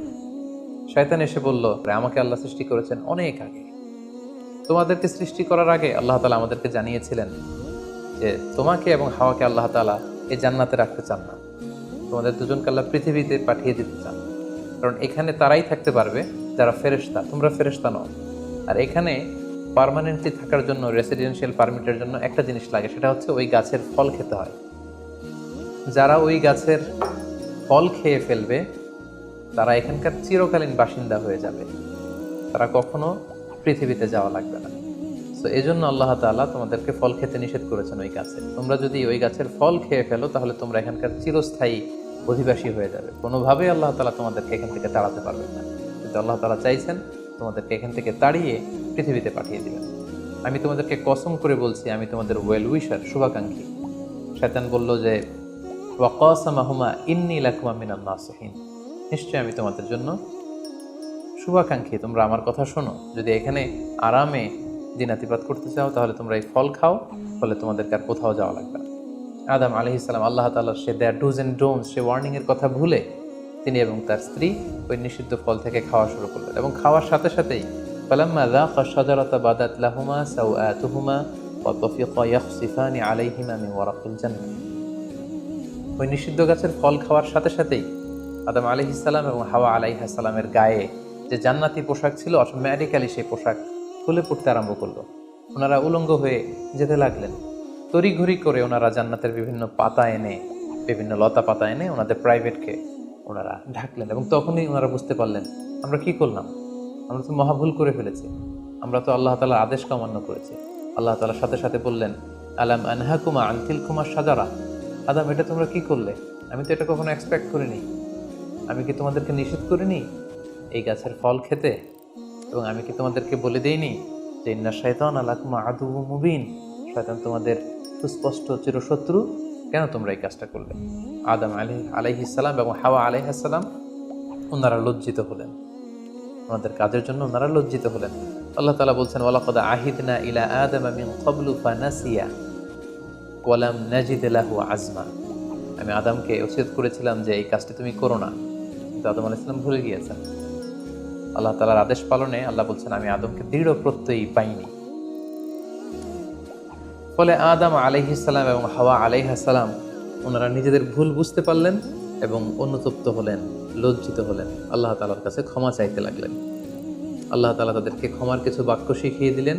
শয়তান এসে বলল, আমাকে আল্লাহ সৃষ্টি করেছেন অনেক আগে, তোমাদেরকে সৃষ্টি করার আগে আল্লাহ তাআলা আমাদেরকে জানিয়েছিলেন যে তোমাকে এবং হাওয়াকে আল্লাহ তাআলা এই জান্নাতে রাখতে চান না, তোমাদের দুজনকে আল্লাহ পৃথিবীতে পাঠিয়ে দিতে চান। কারণ এখানে তারাই থাকতে পারবে যারা ফেরেশতা, তোমরা ফেরেশতা নও। আর এখানে পার্মানেন্টলি থাকার জন্য, রেসিডেন্সিয়াল পারমিটের জন্য একটা জিনিস লাগে, সেটা হচ্ছে ওই গাছের ফল খেতে হয়। যারা ওই গাছের ফল খেয়ে ফেলবে তারা এখানকার চিরকালীন বাসিন্দা হয়ে যাবে, তারা কখনো পৃথিবীতে যাওয়া লাগবে না। তো এই জন্য আল্লাহ তাআলা তোমাদেরকে ফল খেতে নিষেধ করেছেন ওই গাছে। তোমরা যদি ওই গাছের ফল খেয়ে ফেলো তাহলে তোমরা এখানকার চিরস্থায়ী অধিবাসী হয়ে যাবে। কোনোভাবেই আল্লাহ তাআলা তোমাদেরকে এখান থেকে তাড়াতে পারবেন না। কিন্তু আল্লাহ তাআলা চাইছেন তোমাদেরকে এখান থেকে তাড়িয়ে পৃথিবীতে পাঠিয়ে দিবেন। আমি তোমাদেরকে কসম করে বলছি, আমি তোমাদের ওয়েল উইশার, শুভাকাঙ্ক্ষী। শয়তান বলল যে ওয়াকাসামাহুমা ইন্নী লাকুমা মিনান নাসিহিন, নিশ্চয়ই আমি তোমাদের জন্য শুভাকাঙ্ক্ষী, তোমরা আমার কথা শোনো। যদি এখানে আরামে দিনাতিপাত করতে চাও তাহলে তোমরা এই ফল খাও, ফলে তোমাদেরকে আর কোথাও যাওয়া লাগবে না। আদম আলাইহিস সালাম আল্লাহ তাআলার সে দেয়ার ডুজ অ্যান্ড ডোন্টস, সে ওয়ার্নিংয়ের কথা ভুলে তিনি এবং তার স্ত্রী ওই নিষিদ্ধ ফল থেকে খাওয়া শুরু করলেন। এবং খাওয়ার সাথে সাথেই ফালাম্মা যাকা শাজারাতা বাদাত লাহুমা সাওআতুহুমা ওয়া তাফিকা ইয়াখসিফানি আলাইহিমা মিন ওয়ারাকিল জান্নাহ। ওই নিষিদ্ধ গাছের ফল খাওয়ার সাথে সাথেই আদম আলাইহিস সালাম এবং হাওয়া আলাইহিস সালামের গায়ে যে জান্নাতি পোশাক ছিল, অটোমেটিক্যালি সেই পোশাক খুলে পড়তে আরম্ভ করলো। ওনারা উলঙ্গ হয়ে যেতে লাগলেন। তড়িঘড়ি করে ওনারা জান্নাতের বিভিন্ন পাতা এনে, বিভিন্ন লতা পাতা এনে ওনাদের প্রাইভেটকে ওনারা ঢাকলেন। এবং তখনই ওনারা বুঝতে পারলেন, আমরা কি করলাম, আমরা তো মহাভুল করে ফেলেছি, আমরা তো আল্লাহ তাআলার আদেশকে অমান্য করেছি। আল্লাহ তাআলার সাথে সাথে বললেন, আলাম আনহাকুমা আন তিলকুমা শাজারা, আদম এটা তোমরা কি করলে, আমি তো এটা কখনো এক্সপেক্ট করিনি, আমি কি তোমাদেরকে নিষেধ করিনি এই গাছের ফল খেতে? এবং আমি কি তোমাদেরকে বলে দেইনি যে ইন্না শাইতানা লাকুম আদুউম মুবিন, শয়তান তোমাদের সুস্পষ্ট চিরশত্রু? কেন তোমরা এই কাজটা করলে? আদম আলাইহিস সালাম এবং হাওয়া আলাইহিস সালাম ওনারা লজ্জিত হলেন, ওনাদের কাজের জন্য ওনারা লজ্জিত হলেন। আল্লাহ তাআলা বলছেন, ওয়ালাকাদ আহিদনা ইলা আদামা মিন ক্বাবলু ফানাসিয়া ওয়া লাম নাজিদ লাহু আজমা। আমি আদমকে ওসিয়ত করেছিলাম যে এই কাজটি তুমি করো না, কিন্তু আদম আলাইহিস সালাম ভুলে গিয়েছেন। আল্লাহ তাআলার আদেশ পালনে আল্লাহ বলছেন, আমি আদমকে দৃঢ় প্রত্যয়ী পাইনি। ফলে আদম আলাইহিস সালাম এবং হাওয়া আলাইহিস সালাম ওনারা নিজেদের ভুল বুঝতে পারলেন এবং অনুতপ্ত হলেন, লজ্জিত হলেন, আল্লাহ তাআলার কাছে ক্ষমা চাইতে লাগলেন। আল্লাহ তাআলা তাদেরকে ক্ষমার কিছু বাক্য শিখিয়ে দিলেন।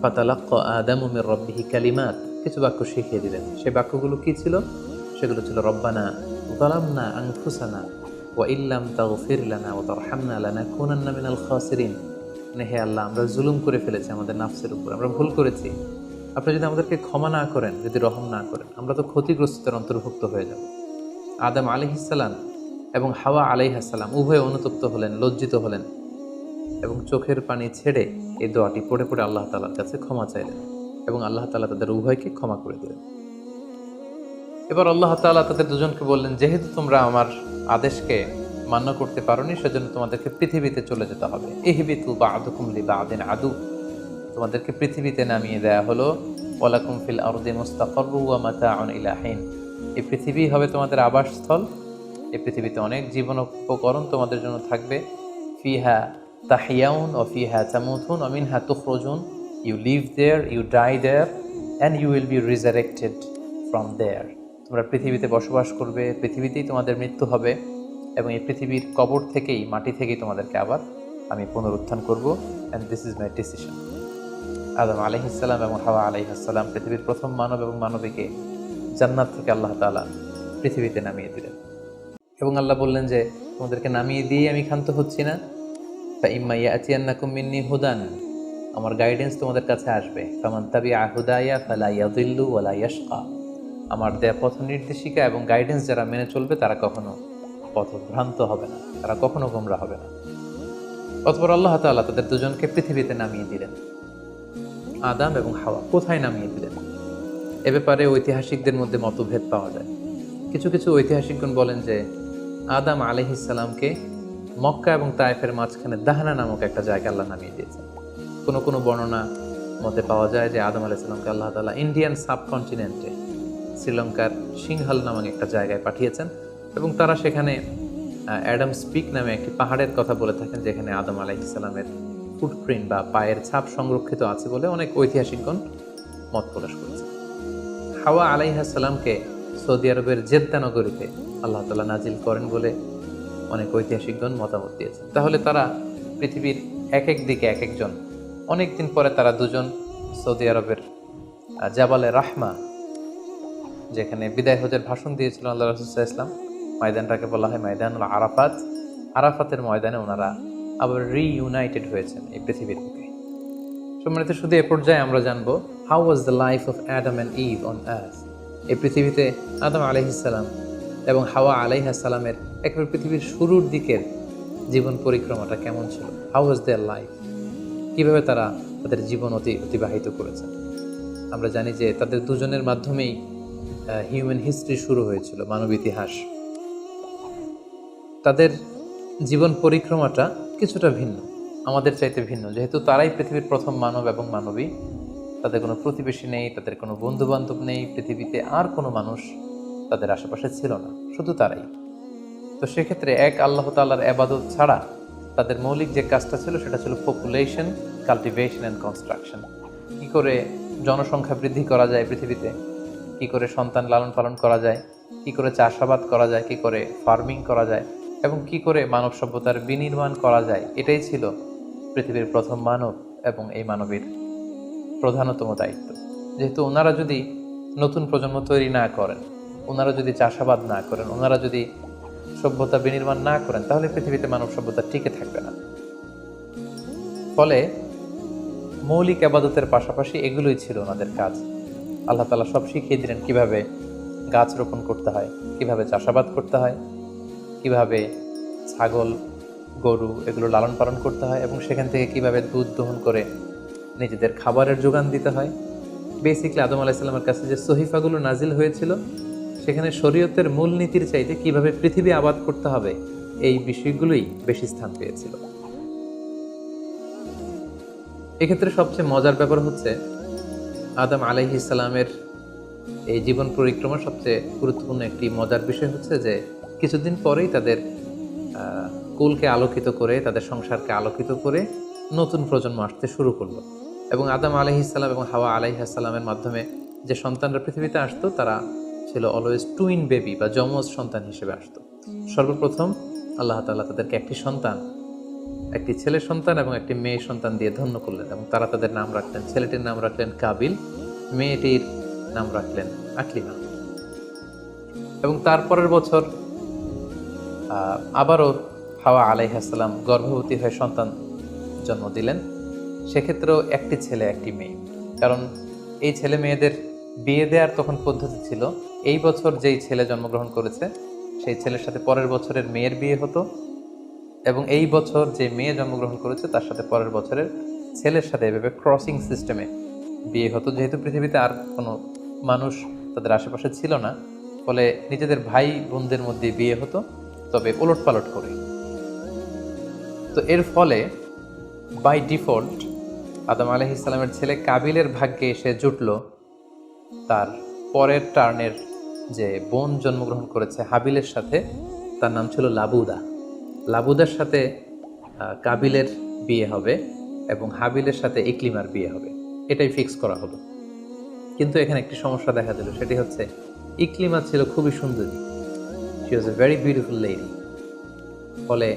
ফাতালাক্কা আদামু মির রাব্বিহি কালিমাত, কিছু বাক্য শিখিয়ে দিলেন। সেই বাক্যগুলো কি ছিল? সেগুলো ছিল, রব্বানা যালামনা আনফুসানা ওয়া ইল্লাম তাগফির লানা ওয়া তারহামনা লানাকুনান্না মিনাল খাসিরিন। হে আল্লাহ, আমরা জুলুম করে ফেলেছি আমাদের নাফসের উপর, আমরা ভুল করেছি। আপনি যদি আমাদেরকে ক্ষমা না করেন, যদি রহম না করেন, আমরা তো ক্ষতিগ্রস্তদের অন্তর্ভুক্ত হয়ে যাব। আদম আলাইহিস সালাম এবং হাওয়া আলাইহিস সালাম উভয়ে অনুতপ্ত হলেন, লজ্জিত হলেন এবং চোখের পানি ছেড়ে এই দোয়াটি পড়ে পড়ে আল্লাহ তাআলার কাছে ক্ষমা চাইলেন এবং আল্লাহ তাআলা তাদের উভয়কে ক্ষমা করে দিলেন। এবার আল্লাহ তাআলা তাদের দুজনকে বললেন, যেহেতু তোমরা আমার আদেশকে মান্য করতে পারোনি, সেজন্য তোমাদেরকে পৃথিবীতে চলে যেতে হবে। ইহবিতু বা'দুকুম লিবা'দিন আদু, তোমাদেরকে পৃথিবীতে নামিয়ে দেয়া হলো। ওয়ালাকুম ফিল আরদি মুস্তাকাররু ওয়া মাতাউন ইলা হিন, এই পৃথিবী হবে তোমাদের আবাসস্থল। এই পৃথিবীতে অনেক জীবন উপকরণ তোমাদের জন্য থাকবে। ফিহা তাহিয়াউন ও ফিহা তামুতুন ওয়া মিনহা তুখরাজুন, you live there, you die there, and you will be resurrected from there. তোমরা পৃথিবীতে বসবাস করবে, পৃথিবীতেই তোমাদের মৃত্যু হবে এবং এই পৃথিবীর কবর থেকেই, মাটি থেকেই তোমাদেরকে আবার আমি পুনরুত্থান করব। And this is my decision. আদম আলাইহিস সালাম এবং হাওয়া আলাইহিস সালাম পৃথিবীর প্রথম মানব এবং মানবীকে জান্নাত থেকে আল্লাহ তাআলা পৃথিবীতে নামিয়ে দিলেন এবং আল্লাহ বললেন যে তোমাদেরকে নামিয়ে দিয়ে আমি ক্ষান্ত হচ্ছি না। ফাইম্মা ইয়াতিয়ান্নাকুম মিন্নি হুদান, আমার গাইডেন্স তোমাদের কাছে আসবে। ফামান তাবিআ হুদায়া ফালা ইয়াযিল্লু ওয়ালা ইয়াশকা, আমার দেয়া পথ নির্দেশিকা এবং গাইডেন্স যারা মেনে চলবে তারা কখনো পথভ্রান্ত হবে না, তারা কখনো গোমরা হবে না। অতঃপর আল্লাহ তাআলা তাদের দুজনকে পৃথিবীতে নামিয়ে দিলেন। আদম এবং হাওয়া কোথায় নামিয়ে দিলেন, এ ব্যাপারে ঐতিহাসিকদের মধ্যে মতভেদ পাওয়া যায়। কিছু কিছু ঐতিহাসিকগণ বলেন যে আদম আলাইহিস সালামকে মক্কা এবং তায়েফের মাঝখানে দাহনা নামক একটা জায়গা আল্লাহ নামিয়ে দিয়েছেন। কোনো কোনো বর্ণনা মতে পাওয়া যায় যে আদম আলাইহিস সালামকে আল্লাহ তাআলা ইন্ডিয়ান সাবকন্টিনেন্টে শ্রীলঙ্কার সিংহাল নামক একটা জায়গায় পাঠিয়েছেন এবং তারা সেখানে অ্যাডামস পিক নামে একটি পাহাড়ের কথা বলে থাকেন, যেখানে আদম আলাইহিস সালামের ফুটপ্রিন্ট বা পায়ের ছাপ সংরক্ষিত আছে বলে অনেক ঐতিহাসিকগণ মত প্রকাশ করেছে। হাওয়া আলাইহিস সালামকে সৌদি আরবের জেদ্দা নগরীতে আল্লাহ তাআলা নাজিল করেন বলে অনেক ঐতিহাসিকগণ মতামত দিয়েছেন। তাহলে তারা পৃথিবীর এক এক দিকে এক একজন, অনেক দিন পরে তারা দুজন সৌদি আরবের জাবালে রাহমা, যেখানে বিদায় হজের ভাষণ দিয়েছিল আল্লাহ রাসূল সাল্লাল্লাহু আলাইহি ওয়াসাল্লাম, ময়দানটাকে বলা হয় ময়দানুল আরাফাত, আরাফাতের ময়দানে ওনারা আবার রিইউনাইটেড হয়েছেন এই পৃথিবীর বুকে। সম্মানিত, শুধু এ পর্যায়ে আমরা জানবো how was the life of Adam and Eve on earth. এই পৃথিবীতে আদম আলাইহিস সালাম এবং হাওয়া আলাইহিস সালামের একেবারে পৃথিবীর শুরুর দিকের জীবন পরিক্রমাটা কেমন ছিল, হাউ ওয়াজ দেয়ার লাইফ, কীভাবে তারা তাদের জীবন অতিবাহিত করেছেন। আমরা জানি যে তাদের দুজনের মাধ্যমেই হিউম্যান হিস্ট্রি শুরু হয়েছিল, মানব ইতিহাস। তাদের জীবন পরিক্রমাটা কিছুটা ভিন্ন, আমাদের চাইতে ভিন্ন, যেহেতু তারাই পৃথিবীর প্রথম মানব এবং মানবী। তাদের কোনো প্রতিবেশী নেই, তাদের কোনো বন্ধু বান্ধব নেই, পৃথিবীতে আর কোনো মানুষ তাদের আশেপাশে ছিল না, শুধু তারাই। তো সেক্ষেত্রে এক আল্লাহ তাআলার ইবাদত ছাড়া তাদের মৌলিক যে কাজটা ছিল সেটা ছিল পপুলেশন, কাল্টিভেশন অ্যান্ড কনস্ট্রাকশন। কী করে জনসংখ্যা বৃদ্ধি করা যায় পৃথিবীতে, কী করে সন্তান লালন পালন করা যায়, কী করে চাষাবাদ করা যায়, কী করে ফার্মিং করা যায় এবং কী করে মানব সভ্যতার বিনির্মাণ করা যায়, এটাই ছিল পৃথিবীর প্রথম মানব এবং এই মানবীর প্রধানতম দায়িত্ব। যেহেতু ওনারা যদি নতুন প্রজন্ম তৈরি না করেন, ওনারা যদি চাষাবাদ না করেন, ওনারা যদি সভ্যতা বিনির্মাণ না করেন, তাহলে পৃথিবীতে মানব সভ্যতা টিকে থাকবে না। ফলে মৌলিক ইবাদতের পাশাপাশি এগুলোই ছিল ওনাদের কাজ। আল্লাহ তাআলা সব শিখিয়ে দিলেন কিভাবে গাছ রোপণ করতে হয়, কিভাবে চাষাবাদ করতে হয়, কিভাবে ছাগল গরু এগুলো লালন পালন করতে হয় এবং সেখান থেকে কিভাবে দুধ দহন করে নিজেদের খাবারের যোগান দিতে হয়। বেসিক্যালি আদম আলাইহিস সালামের কাছে যে সহিফাগুলো নাজিল হয়েছিল সেখানে শরীয়তের মূলনীতির চাইতে কিভাবে পৃথিবী আবাদ করতে হবে এই বিষয়গুলোই বেশি স্থান পেয়েছিল। এক্ষেত্রে সবচেয়ে মজার ব্যাপার হচ্ছে আদম আলাইহিস সালামের এই জীবন পরিক্রমার সবচেয়ে গুরুত্বপূর্ণ একটি মজার বিষয় হচ্ছে যে কিছুদিন পরেই তাদের কুলকে আলোকিত করে, তাদের সংসারকে আলোকিত করে নতুন প্রজন্ম আসতে শুরু করলো। এবং আদম আলাইহিস সালাম এবং হাওয়া আলাইহিস সালামের মাধ্যমে যে সন্তানরা পৃথিবীতে আসতো তারা ছিল অলওয়েজ টুইন বেবি বা যমজ সন্তান হিসেবে আসতো। সর্বপ্রথম আল্লাহ তাআলা তাদেরকে একটি সন্তান, একটি ছেলে সন্তান এবং একটি মেয়ে সন্তান দিয়ে ধন্য করলেন এবং তারা তাদের নাম রাখলেন। ছেলেটির নাম রাখলেন কাবিল, মেয়েটির নাম রাখলেন আকলিমা। এবং তারপরের বছর আবারও হাওয়া আলাইহিস সালাম গর্ভবতী হয়ে সন্তান জন্ম দিলেন। সেক্ষেত্রেও একটি ছেলে একটি মেয়ে, কারণ এই ছেলে মেয়েদের বিয়ে দেওয়ার তখন পদ্ধতি ছিল এই বছর যেই ছেলে জন্মগ্রহণ করেছে সেই ছেলের সাথে পরের বছরের মেয়ের বিয়ে হতো, এবং এই বছর যে মেয়ে জন্মগ্রহণ করেছে তার সাথে পরের বছরের ছেলের সাথে এভাবে ক্রসিং সিস্টেমে বিয়ে হতো। যেহেতু পৃথিবীতে আর কোনো মানুষ তাদের আশেপাশে ছিল না, ফলে নিজেদের ভাই বোনদের মধ্যে বিয়ে হতো, তবে ওলট পালট করে। তো এর ফলে বাই ডিফল্ট আদম আলাইহিস সালামের ছেলে কাবিলের ভাগ্যে এসে জুটল তার পরের টার্নের যে বোন জন্মগ্রহণ করেছে হাবিলের সাথে, তার নাম ছিল লাবুদা। লাবুদার সাথে কাবিলের বিয়ে হবে এবং হাবিলের সাথে ইকলিমার বিয়ে হবে, এটাই ফিক্স করা হলো। কিন্তু এখানে একটি সমস্যা দেখা দিল, সেটি হচ্ছে ইকলিমা ছিল খুবই সুন্দরী, she was a very beautiful lady. ফলে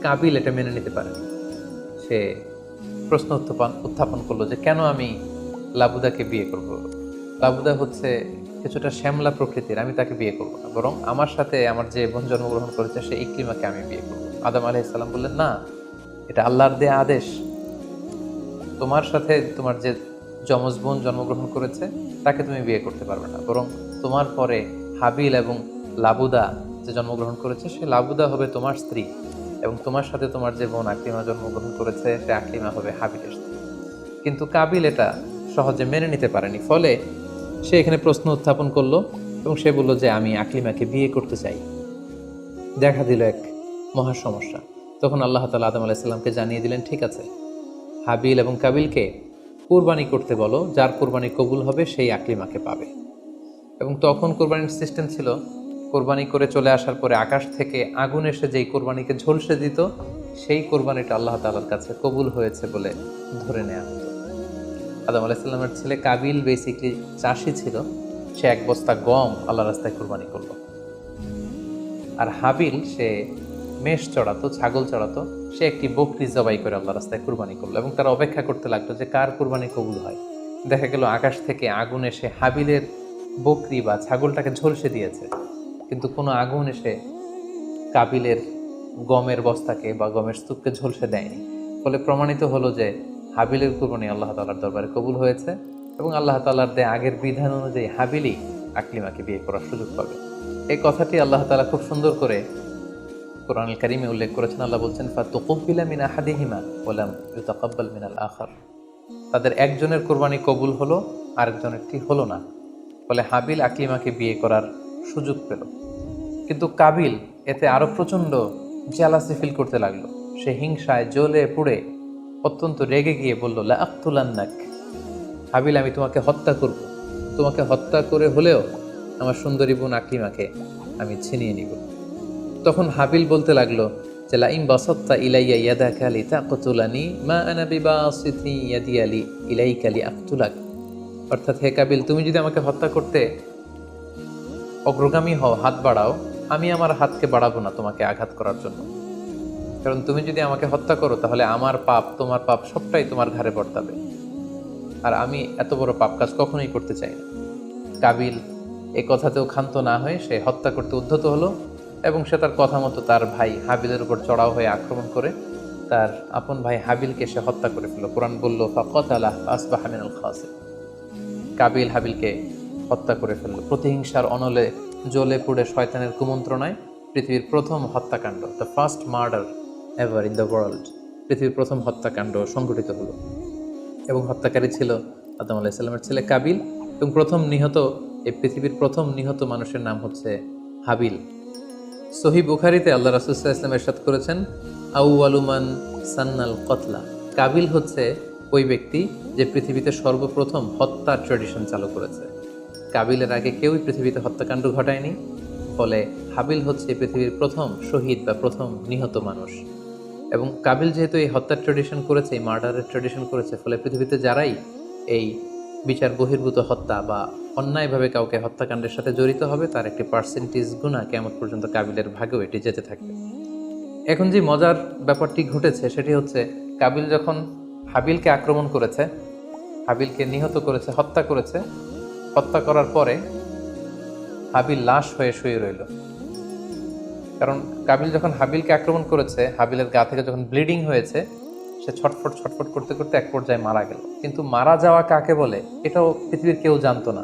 কাবিল এটা মেনে নিতে পারেনি। সে প্রশ্ন উত্থাপন করলো যে কেন আমি লাবুদাকে বিয়ে করব? লাবুদা হচ্ছে কিছুটা শ্যামলা প্রকৃতির, আমি তাকে বিয়ে করব না, বরং আমার সাথে আমার যে বোন জন্মগ্রহণ করেছে সে ইকলিমাকে আমি বিয়ে করব। আদম আলাইহিস সালাম বললেন, না, এটা আল্লাহর দেয়া আদেশ। তোমার সাথে তোমার যে যমজ বোন জন্মগ্রহণ করেছে তাকে তুমি বিয়ে করতে পারবে না, বরং তোমার পরে হাবিল এবং লাবুদা যে জন্মগ্রহণ করেছে সে লাবুদা হবে তোমার স্ত্রী, এবং তোমার সাথে তোমার যে বোন আকলিমা জন্মগ্রহণ করেছে সে আকলিমা হবে হাবিলের স্ত্রী। কিন্তু কাবিল এটা সহজে মেনে নিতে পারেনি, ফলে সে এখানে প্রশ্ন উত্থাপন করলো এবং সে বলল যে আমি আকলিমাকে বিয়ে করতে চাই। দেখা দিল এক মহা সমস্যা। তখন আল্লাহ তাআলা আদম আলাইহিস সালামকে জানিয়ে দিলেন, ঠিক আছে, হাবিল এবং কাবিলকে কুরবানি করতে বলো, যার কুরবানি কবুল হবে সেই আকলিমাকে পাবে। এবং তখন কুরবানির সিস্টেম ছিল কোরবানি করে চলে আসার পরে আকাশ থেকে আগুন এসে যেই কোরবানিকে ঝলসে দিত সেই কোরবানিটা আল্লাহ তাআলার কাছে কবুল হয়েছে বলে ধরে নেওয়া হতো। আদম আলাইহিস সালামের ছেলে কাবিল বেসিক্যালি চাষি ছিল, সে এক বস্তা গম আল্লাহ রাস্তায় কোরবানি করলো। আর হাবিল সে মেষ চড়াতো, ছাগল চড়াতো, সে একটি বকরি জবাই করে আল্লাহ রাস্তায় কুরবানি করলো। এবং তারা অপেক্ষা করতে লাগলো যে কার কুরবানি কবুল হয়। দেখা গেল আকাশ থেকে আগুন এসে হাবিলের বকরি বা ছাগলটাকে ঝলসে দিয়েছে, কিন্তু কোনো আগুন এসে কাবিলের গমের বস্তাকে বা গমের স্তূপকে ঝলসে দেয়নি। ফলে প্রমাণিত হলো যে হাবিলের কুরবানি আল্লাহ তাআলার দরবারে কবুল হয়েছে এবং আল্লাহ তাআলার দেয়া আগের বিধান অনুযায়ী হাবিলই আকলিমাকে বিয়ে করার সুযোগ পাবে। এই কথাটি আল্লাহ তাআলা খুব সুন্দর করে কোরআনুল কারীমে উল্লেখ করেছেন। আল্লাহ বলছেন, ফাতুকুব্বিলা মিন আহাদিহিমা ওয়া লাম ইউতাকাব্বাল মিনাল আখার। তাদের একজনের কুরবানি কবুল হলো, আরেকজনেরটি হলো না। ফলে হাবিল আকলিমাকে বিয়ে করার সুযোগ পেল। কিন্তু কাবিল এতে আরো প্রচন্ড জেলাসি ফিল করতে লাগলো। সে হিংসায় জ্বলে পুড়ে অত্যন্ত রেগে গিয়ে বলল, লা আক্তুলান্নাক, হাবিল আমি তোমাকে হত্যা করব, তোমাকে হত্যা করে হলেও আমার সুন্দরী বোন আকলিমাকে আমি ছিনিয়ে নিব। তখন হাবিল বলতে লাগলো যে লাইন বাসাত্তা ইলাইয়া ইয়াদাকা লিতাকতুলানি মা আনা বিবাসিতি ইয়াদিয়া ইলাইকা লিআকতুলাক। অর্থাৎ, হে কাবিল, তুমি যদি আমাকে হত্যা করতে অগ্রগামী হও, হাত বাড়াও, আমি আমার হাতকে বাড়াবো না তোমাকে আঘাত করার জন্য। কারণ তুমি যদি আমাকে হত্যা করো তাহলে আমার পাপ, তোমার পাপ সবটাই তোমার ঘাড়ে বর্তাবে, আর আমি এত বড় পাপ কাজ কখনোই করতে চাই না। কাবিল এ কথাতেও ক্ষান্ত না হয়ে সে হত্যা করতে উদ্যত হলো এবং সে তার কথা মতো তার ভাই হাবিলের উপর চড়াও হয়ে আক্রমণ করে তার আপন ভাই হাবিলকে সে হত্যা করে ফেলল। কোরআন বলল, ফাকাতালাহ ফাসবাহা মিনাল খাসিরিন। কাবিল হাবিলকে হত্যা করে ফেলল। প্রতিহিংসার অনলে জ্বলে পুড়ে শয়তানের কুমন্ত্রণায় পৃথিবীর প্রথম হত্যাকাণ্ড, the first murder ever in the world, পৃথিবীর প্রথম হত্যাকাণ্ড সংঘটিত হলো। এবং হত্যাকারী ছিল আদম আলাইহিসসালামের ছেলে কাবিল, এবং এই পৃথিবীর প্রথম নিহত মানুষের নাম হচ্ছে হাবিল। সহিহ বুখারীতে আল্লাহ রাসূল সাল্লাল্লাহু আলাইহি ওয়াসাল্লাম ইরশাদ করেছেন, আউয়ালু মান সান্নাল কতলা। কাবিল হচ্ছে ওই ব্যক্তি যে পৃথিবীতে সর্বপ্রথম হত্যার ট্র্যাডিশন চালু করেছে। কাবিলের আগে কেউই পৃথিবীতে হত্যাকাণ্ড ঘটায়নি, ফলে হাবিল হচ্ছে পৃথিবীর প্রথম শহীদ বা প্রথম নিহত মানুষ। এবং কাবিল যেহেতু এই হত্যার ট্র্যাডিশন করেছে, এই মার্ডারের ট্র্যাডিশন করেছে, ফলে পৃথিবীতে যারাই এই বিচার বহির্ভূত হত্যা বা অন্যায়ভাবে কাউকে হত্যাকাণ্ডের সাথে জড়িত হবে, তার একটি পার্সেন্টেজ গুণা কিয়ামত পর্যন্ত কাবিলের ভাগেও এটি যেতে থাকবে। এখন যে মজার ব্যাপারটি ঘটেছে সেটি হচ্ছে, কাবিল যখন হাবিলকে আক্রমণ করেছে, হাবিলকে নিহত করেছে, হত্যা করার পরে হাবিল লাশ হয়ে শুয়ে রইল। কারণ কাবিল যখন হাবিলকে আক্রমণ করেছে, হাবিলের গা থেকে যখন ব্লিডিং হয়েছে, সে ছটফট করতে করতে এক পর্যায়ে মারা গেল। কিন্তু মারা যাওয়া কাকে বলে এটাও পৃথিবীর কেউ জানতো না।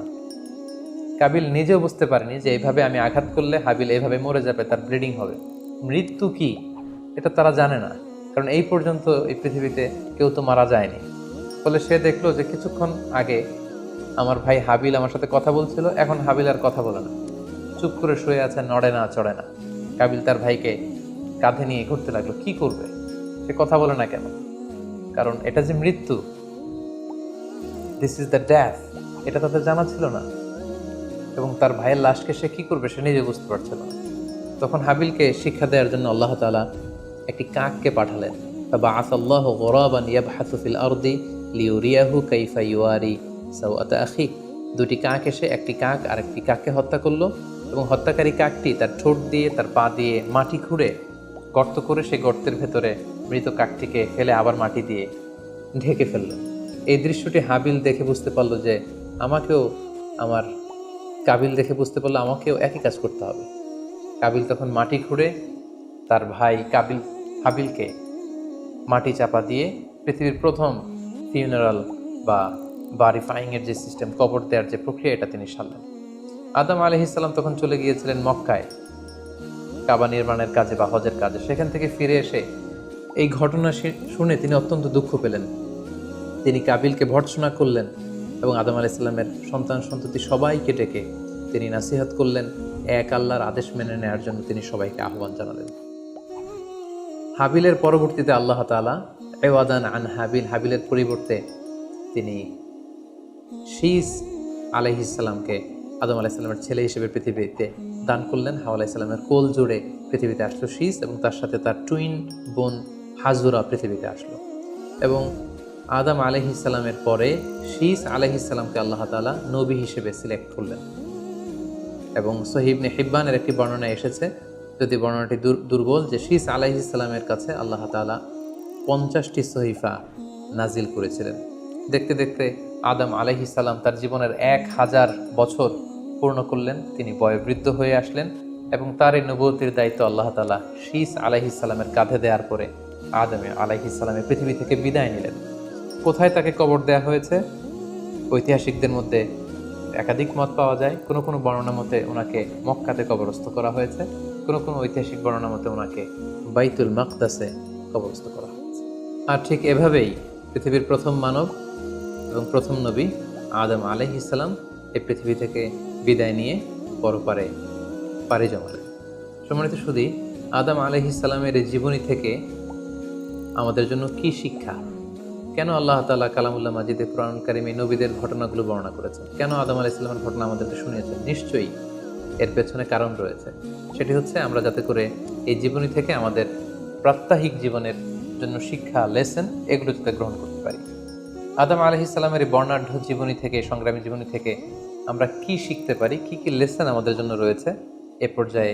কাবিল নিজেও বুঝতে পারেনি যে এইভাবে আমি আঘাত করলে হাবিল এইভাবে মরে যাবে, তার ব্লিডিং হবে। মৃত্যু কি এটা তারা জানে না, কারণ এই পর্যন্ত এই পৃথিবীতে কেউ তো মারা যায়নি। ফলে সে দেখলো যে কিছুক্ষণ আগে আমার ভাই হাবিল আমার সাথে কথা বলছিল, এখন হাবিল আর কথা বলে না, চুপ করে শুয়ে আছে, নড়ে না চড়ে না। কাবিল তার ভাইকে কাঁধে নিয়ে ঘুরতে লাগলো, কি করবে, সে কথা বলে না কেন? কারণ এটা যে মৃত্যু, দিস ইজ দ্য ডেথ, এটা তাদের জানা ছিল না। এবং তার ভাইয়ের লাশকে সে কি করবে সে নিজে বুঝতে পারছিল না। তখন হাবিলকে শিক্ষা দেওয়ার জন্য আল্লাহ তাআলা একটি কাককে পাঠালেন। ফাবাআসাল্লাহু গুরাবান ইয়াবহাসু ফিল আরদি লিউরিয়াহু কাইফা ইউয়ারি সাওআতা আখি। দুটি কাক এসে একটি কাক আর একটি কাককে হত্যা করলো, এবং হত্যাকারী কাকটি তার ঠোঁট দিয়ে তার পা দিয়ে মাটি খুঁড়ে গর্ত করে সেই গর্তের ভেতরে মৃত কাকটিকে ফেলে আবার মাটি দিয়ে ঢেকে ফেললো। এই দৃশ্যটি হাবিল দেখে বুঝতে পারলো যে কাবিল দেখে বুঝতে পারলো আমাকেও একই কাজ করতে হবে। কাবিল তখন মাটি খুঁড়ে তার ভাই হাবিলকে মাটি চাপা দিয়ে পৃথিবীর প্রথম ফিউনারাল বা বারিফাইংয়ের যে সিস্টেম, কবর দেওয়ার যে প্রক্রিয়া, এটা তিনি সারলেন। আদম আলাইহিস সালাম তখন চলে গিয়েছিলেন মক্কায় কাবা নির্মাণের কাজে বা হজের কাজে। সেখান থেকে ফিরে এসে এই ঘটনা শুনে তিনি অত্যন্ত দুঃখ পেলেন। তিনি কাবিলকে ভর্ৎসনা করলেন এবং আদম আলাইহিস সালামের সন্তান সন্ততি সবাইকে ডেকে তিনি নাসিহত করলেন, এক আল্লাহর আদেশ মেনে নেওয়ার জন্য তিনি সবাইকে আহ্বান জানালেন। হাবিলের পরবর্তীতে আল্লাহ তাআলা এওয়াদান আন হাবিলের পরিবর্তে তিনি শীস আলাইহিস সালামকে আদম আলাইহিস সালামের ছেলে হিসেবে পৃথিবীতে দান করলেন। হাওয়া আলাইহিস সালামের কোল জুড়ে পৃথিবীতে আসলো শীস, এবং তার সাথে তার টুইন বোন হাজুরা পৃথিবীতে আসলো। এবং আদম আলাইহিস সালামের পরে শীস আলাইহিস সালামকে আল্লাহ তাআলা নবী হিসেবে সিলেক্ট করলেন। এবং সহিহ ইবনে হিব্বানের একটি বর্ণনা এসেছে, যদি বর্ণনাটি দুর্বল, যে শীস আলাইহিস সালামের কাছে আল্লাহ তাআলা 50টি সহিফা নাজিল করেছিলেন। দেখতে দেখতে আদম আলাইহিস সালাম তার জীবনের 1000 বছর পূর্ণ করলেন। তিনি বয়োবৃদ্ধ হয়ে আসলেন এবং তার এই নবুয়তির দায়িত্ব আল্লাহ তাআলা শীস আলাইহিস সালামের কাঁধে দেওয়ার পরে আদম আলাইহিস সালামের পৃথিবী থেকে বিদায় নিলেন। কোথায় তাকে কবর দেওয়া হয়েছে? ঐতিহাসিকদের মধ্যে একাধিক মত পাওয়া যায়। কোনো কোনো বর্ণনা মতে ওনাকে মক্কাতে কবরস্থ করা হয়েছে, কোনো কোনো ঐতিহাসিক বর্ণনা মতে ওনাকে বাইতুল মাকদাসে কবরস্থ করা হয়েছে। আর ঠিক এভাবেই পৃথিবীর প্রথম মানব এবং প্রথম নবী আদম আলাইহিস সালাম এই পৃথিবী থেকে বিদায় নিয়ে পরপারে পাড়ি জমালেন। সম্মানিত শুধু আদম আলাইহিস সালামের এই জীবনী থেকে আমাদের জন্য কি শিক্ষা? কেন আল্লাহ তাআলা কালামুল্লাহ মাজিদে কুরআনুল কারীমে নবীদের ঘটনাগুলো বর্ণনা করেছেন? কেন আদম আলাইহিস সালামের ঘটনা আমাদেরকে শুনিয়েছেন? নিশ্চয়ই এর পেছনে কারণ রয়েছে। সেটি হচ্ছে আমরা যাতে করে এই জীবনী থেকে আমাদের প্রাত্যহিক জীবনের জন্য শিক্ষা, লেসন, এগুলো যাতে গ্রহণ করতে পারি। আদম আলাইহিস সালামের এই বর্ণাঢ্য জীবনী থেকে, সংগ্রামী জীবনী থেকে আমরা কি শিখতে পারি, কি কি লেসন আমাদের জন্য রয়েছে, এ পর্যায়ে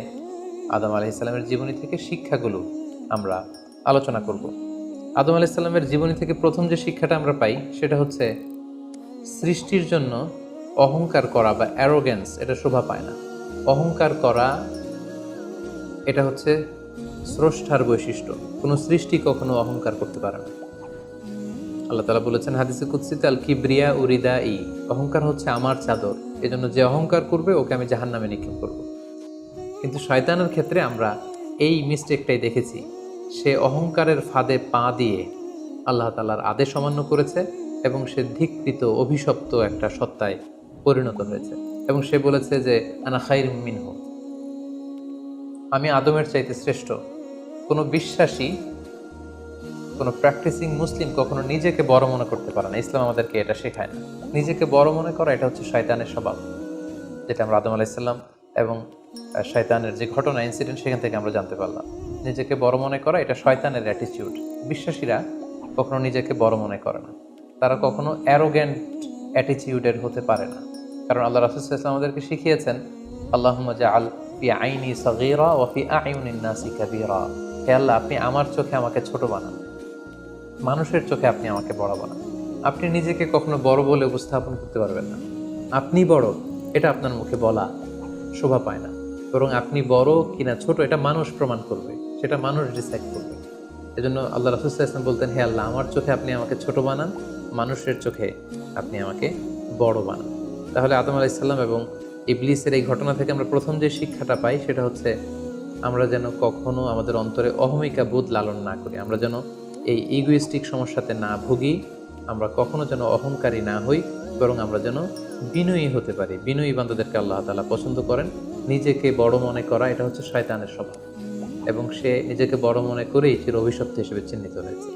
আদম আলাইহিস সালামের জীবনী থেকে শিক্ষাগুলো আমরা আলোচনা করব। আদম আলাইহিস সালামের জীবনী থেকে প্রথম যে শিক্ষাটা আমরা পাই সেটা হচ্ছে সৃষ্টির জন্য অহংকার করা বা অ্যারোগেন্স এটা শোভা পায় না। অহংকার করা এটা হচ্ছে স্রষ্টার বৈশিষ্ট্য। কোনো সৃষ্টি কখনো অহংকার করতে পারে না। আল্লাহ তাআলা বলেছেন হাদিসে কুদসিতে, আল কিবরিয়া উরিদাই, অহংকার হচ্ছে আমার চাদর, এজন্য যে অহংকার করবে ওকে আমি জাহান্নামে নিক্ষেপ করব। কিন্তু শয়তানের ক্ষেত্রে আমরা এই মিস্টেকটাই দেখেছি। সে অহংকারের ফাঁদে পা দিয়ে আল্লাহ তাআলার আদেশ অমান্য করেছে এবং সে ধিক্কৃত অভিশপ্ত একটা সত্তায় পরিণত হয়েছে। এবং সে বলেছে যে আনা খাইরুম মিনহু, আমি আদমের চাইতে শ্রেষ্ঠ। কোনো বিশ্বাসী, কোনো প্র্যাকটিসিং মুসলিম কখনো নিজেকে বড় মনে করতে পারে না। ইসলাম আমাদেরকে এটা শেখায় না। নিজেকে বড় মনে করা এটা হচ্ছে শয়তানের স্বভাব, যেটা আমরা আদম আলাইসাল্লাম এবং শয়তানের যে ঘটনা, ইনসিডেন্ট, সেখান থেকে আমরা জানতে পারলাম। নিজেকে বড় মনে করা এটা শয়তানের অ্যাটিটিউড। বিশ্বাসীরা কখনো নিজেকে বড় মনে করে না, তারা কখনো অ্যারোগ্যান্ট অ্যাটিটিউডের হতে পারে না। কারণ আল্লাহ রাসূল সাল্লাল্লাহু আলাইহি ওয়াসাল্লাম আমাদেরকে শিখিয়েছেন, আল্লাহুম্মা জাআল ফি আইনি সাগীরা ওয়া ফি আ'ইউনিন নাসি কাবীরা। হে আল্লাহ, আপনি আমার চোখে আমাকে ছোট বানান, মানুষের চোখে আপনি আমাকে বড় বানান। আপনি নিজেকে কখনো বড় বলে উপস্থাপন করতে পারবেন না। আপনি বড় এটা আপনার মুখে বলা শোভা পায় না, বরং আপনি বড় কিনা ছোট এটা মানুষ প্রমাণ করবে, সেটা মানুষ ডিসাইড করবে। এজন্য আল্লাহ রাসূল সাল্লাল্লাহু আলাইহি ওয়াসাল্লাম বলতেন, হে আল্লাহ, আমার চোখে আপনি আমাকে ছোট বানান, মানুষের চোখে আপনি আমাকে বড় বানান। তাহলে আদম আলাইহিস সালাম এবং ইবলিসের এই ঘটনা থেকে আমরা প্রথম যে শিক্ষাটা পাই সেটা হচ্ছে আমরা যেন কখনো আমাদের অন্তরে অহমিকা বোধ লালন না করি, আমরা যেন এই ইগোইস্টিক সমস্যাতে না ভুগি, আমরা কখনো যেন অহংকারী না হই, বরং আমরা যেন বিনয়ী হতে পারি। বিনয়ী বান্দাদেরকে আল্লাহ তাআলা পছন্দ করেন। নিজেকে বড় মনে করা এটা হচ্ছে শয়তানের স্বভাব, এবং সে নিজেকে বড় মনে করেই চির অভিশপ্ত হিসেবে চিহ্নিত হয়েছে।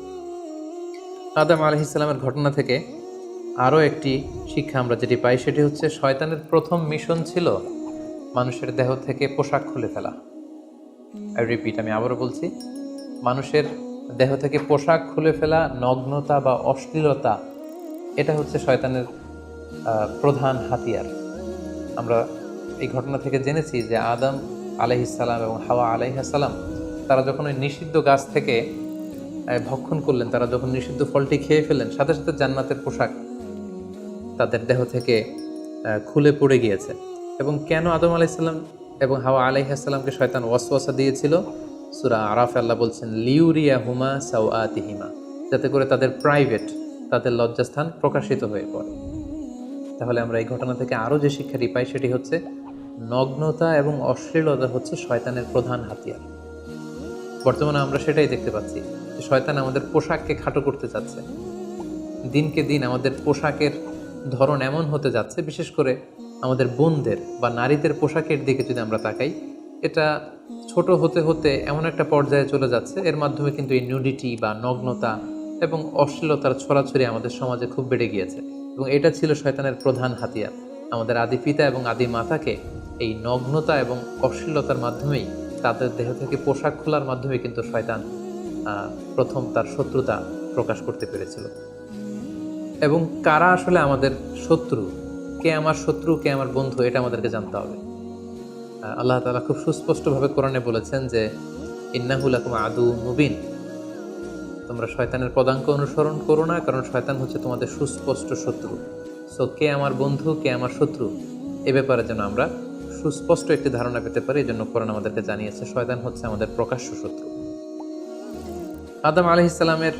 আদম আলাইহিস সালামের ঘটনা থেকে আরও একটি শিক্ষা আমরা যেটি পাই সেটি হচ্ছে শয়তানের প্রথম মিশন ছিল মানুষের দেহ থেকে পোশাক খুলে ফেলা। আমি আবারও বলছি, মানুষের দেহ থেকে পোশাক খুলে ফেলা, নগ্নতা বা অশ্লীলতা, এটা হচ্ছে শয়তানের প্রধান হাতিয়ার। আমরা এই ঘটনা থেকে জেনেছি যে আদম আলাইহিস সালাম এবং হাওয়া আলাইহিস সালাম তারা যখন ওই নিষিদ্ধ গাছ থেকে ভক্ষণ করলেন, তারা যখন নিষিদ্ধ ফলটি খেয়ে ফেলেন, সাথে সাথে জান্নাতের পোশাক তাদের দেহ থেকে খুলে পড়ে গিয়েছে। এবং কেন আদম আলাইহিস সালাম এবং হাওয়া আলাইহিস সালামকে শয়তান ওয়াসওয়াসা দিয়েছিল? সূরা আরাফে আল্লাহ বলছেন, লিউরিয়াহুমা সাওআতিহিমা, যাতে করে তাদের প্রাইভেট, তাদের লজ্জাস্থান প্রকাশিত হয়ে পড়ে। তাহলে আমরা এই ঘটনা থেকে আরও যে শিক্ষাটি পাই সেটি হচ্ছে নগ্নতা এবং অশ্লীলতা হচ্ছে শয়তানের প্রধান হাতিয়ার। বর্তমানে আমরা সেটাই দেখতে পাচ্ছি যে শয়তান আমাদের পোশাককে খাটো করতে চাচ্ছে। দিনকে দিন আমাদের পোশাকের ধরন এমন হতে যাচ্ছে, বিশেষ করে আমাদের বোনদের বা নারীদের পোশাকের দিকে যদি আমরা তাকাই, এটা ছোট হতে হতে এমন একটা পর্যায়ে চলে যাচ্ছে, এর মাধ্যমে কিন্তু এই নিউডিটি বা নগ্নতা এবং অশ্লীলতার ছড়াছড়ি আমাদের সমাজে খুব বেড়ে গিয়েছে। এবং এটা ছিল শয়তানের প্রধান হাতিয়ার। আমাদের আদি পিতা এবং আদি মাতাকে এই নগ্নতা এবং অশ্লীলতার মাধ্যমেই, তাদের দেহ থেকে পোশাক খোলার মাধ্যমে কিন্তু শয়তান প্রথম তার শত্রুতা প্রকাশ করতে পেরেছিল। এবং কারা আসলে আমাদের শত্রু, কে আমার শত্রু, কে আমার বন্ধু, এটা আমাদেরকে জানতে হবে। আল্লাহ তাআলা খুব সুস্পষ্টভাবে কোরআনে বলেছেন যে ইন্নাহু লাকুম আদুউম মুবিন, তোমরা শয়তানের পদাঙ্ক অনুসরণ করো না, কারণ শয়তান হচ্ছে তোমাদের সুস্পষ্ট শত্রু। সো কে আমার বন্ধু, কে আমার শত্রু, এ ব্যাপারে যেন আমরা সুস্পষ্ট একটি ধারণা পেতে পারি, এই জন্য কোরআন আমাদেরকে জানিয়েছে শয়তান হচ্ছে আমাদের প্রকাশ্য শত্রু। আদম আলাইহিস সালামের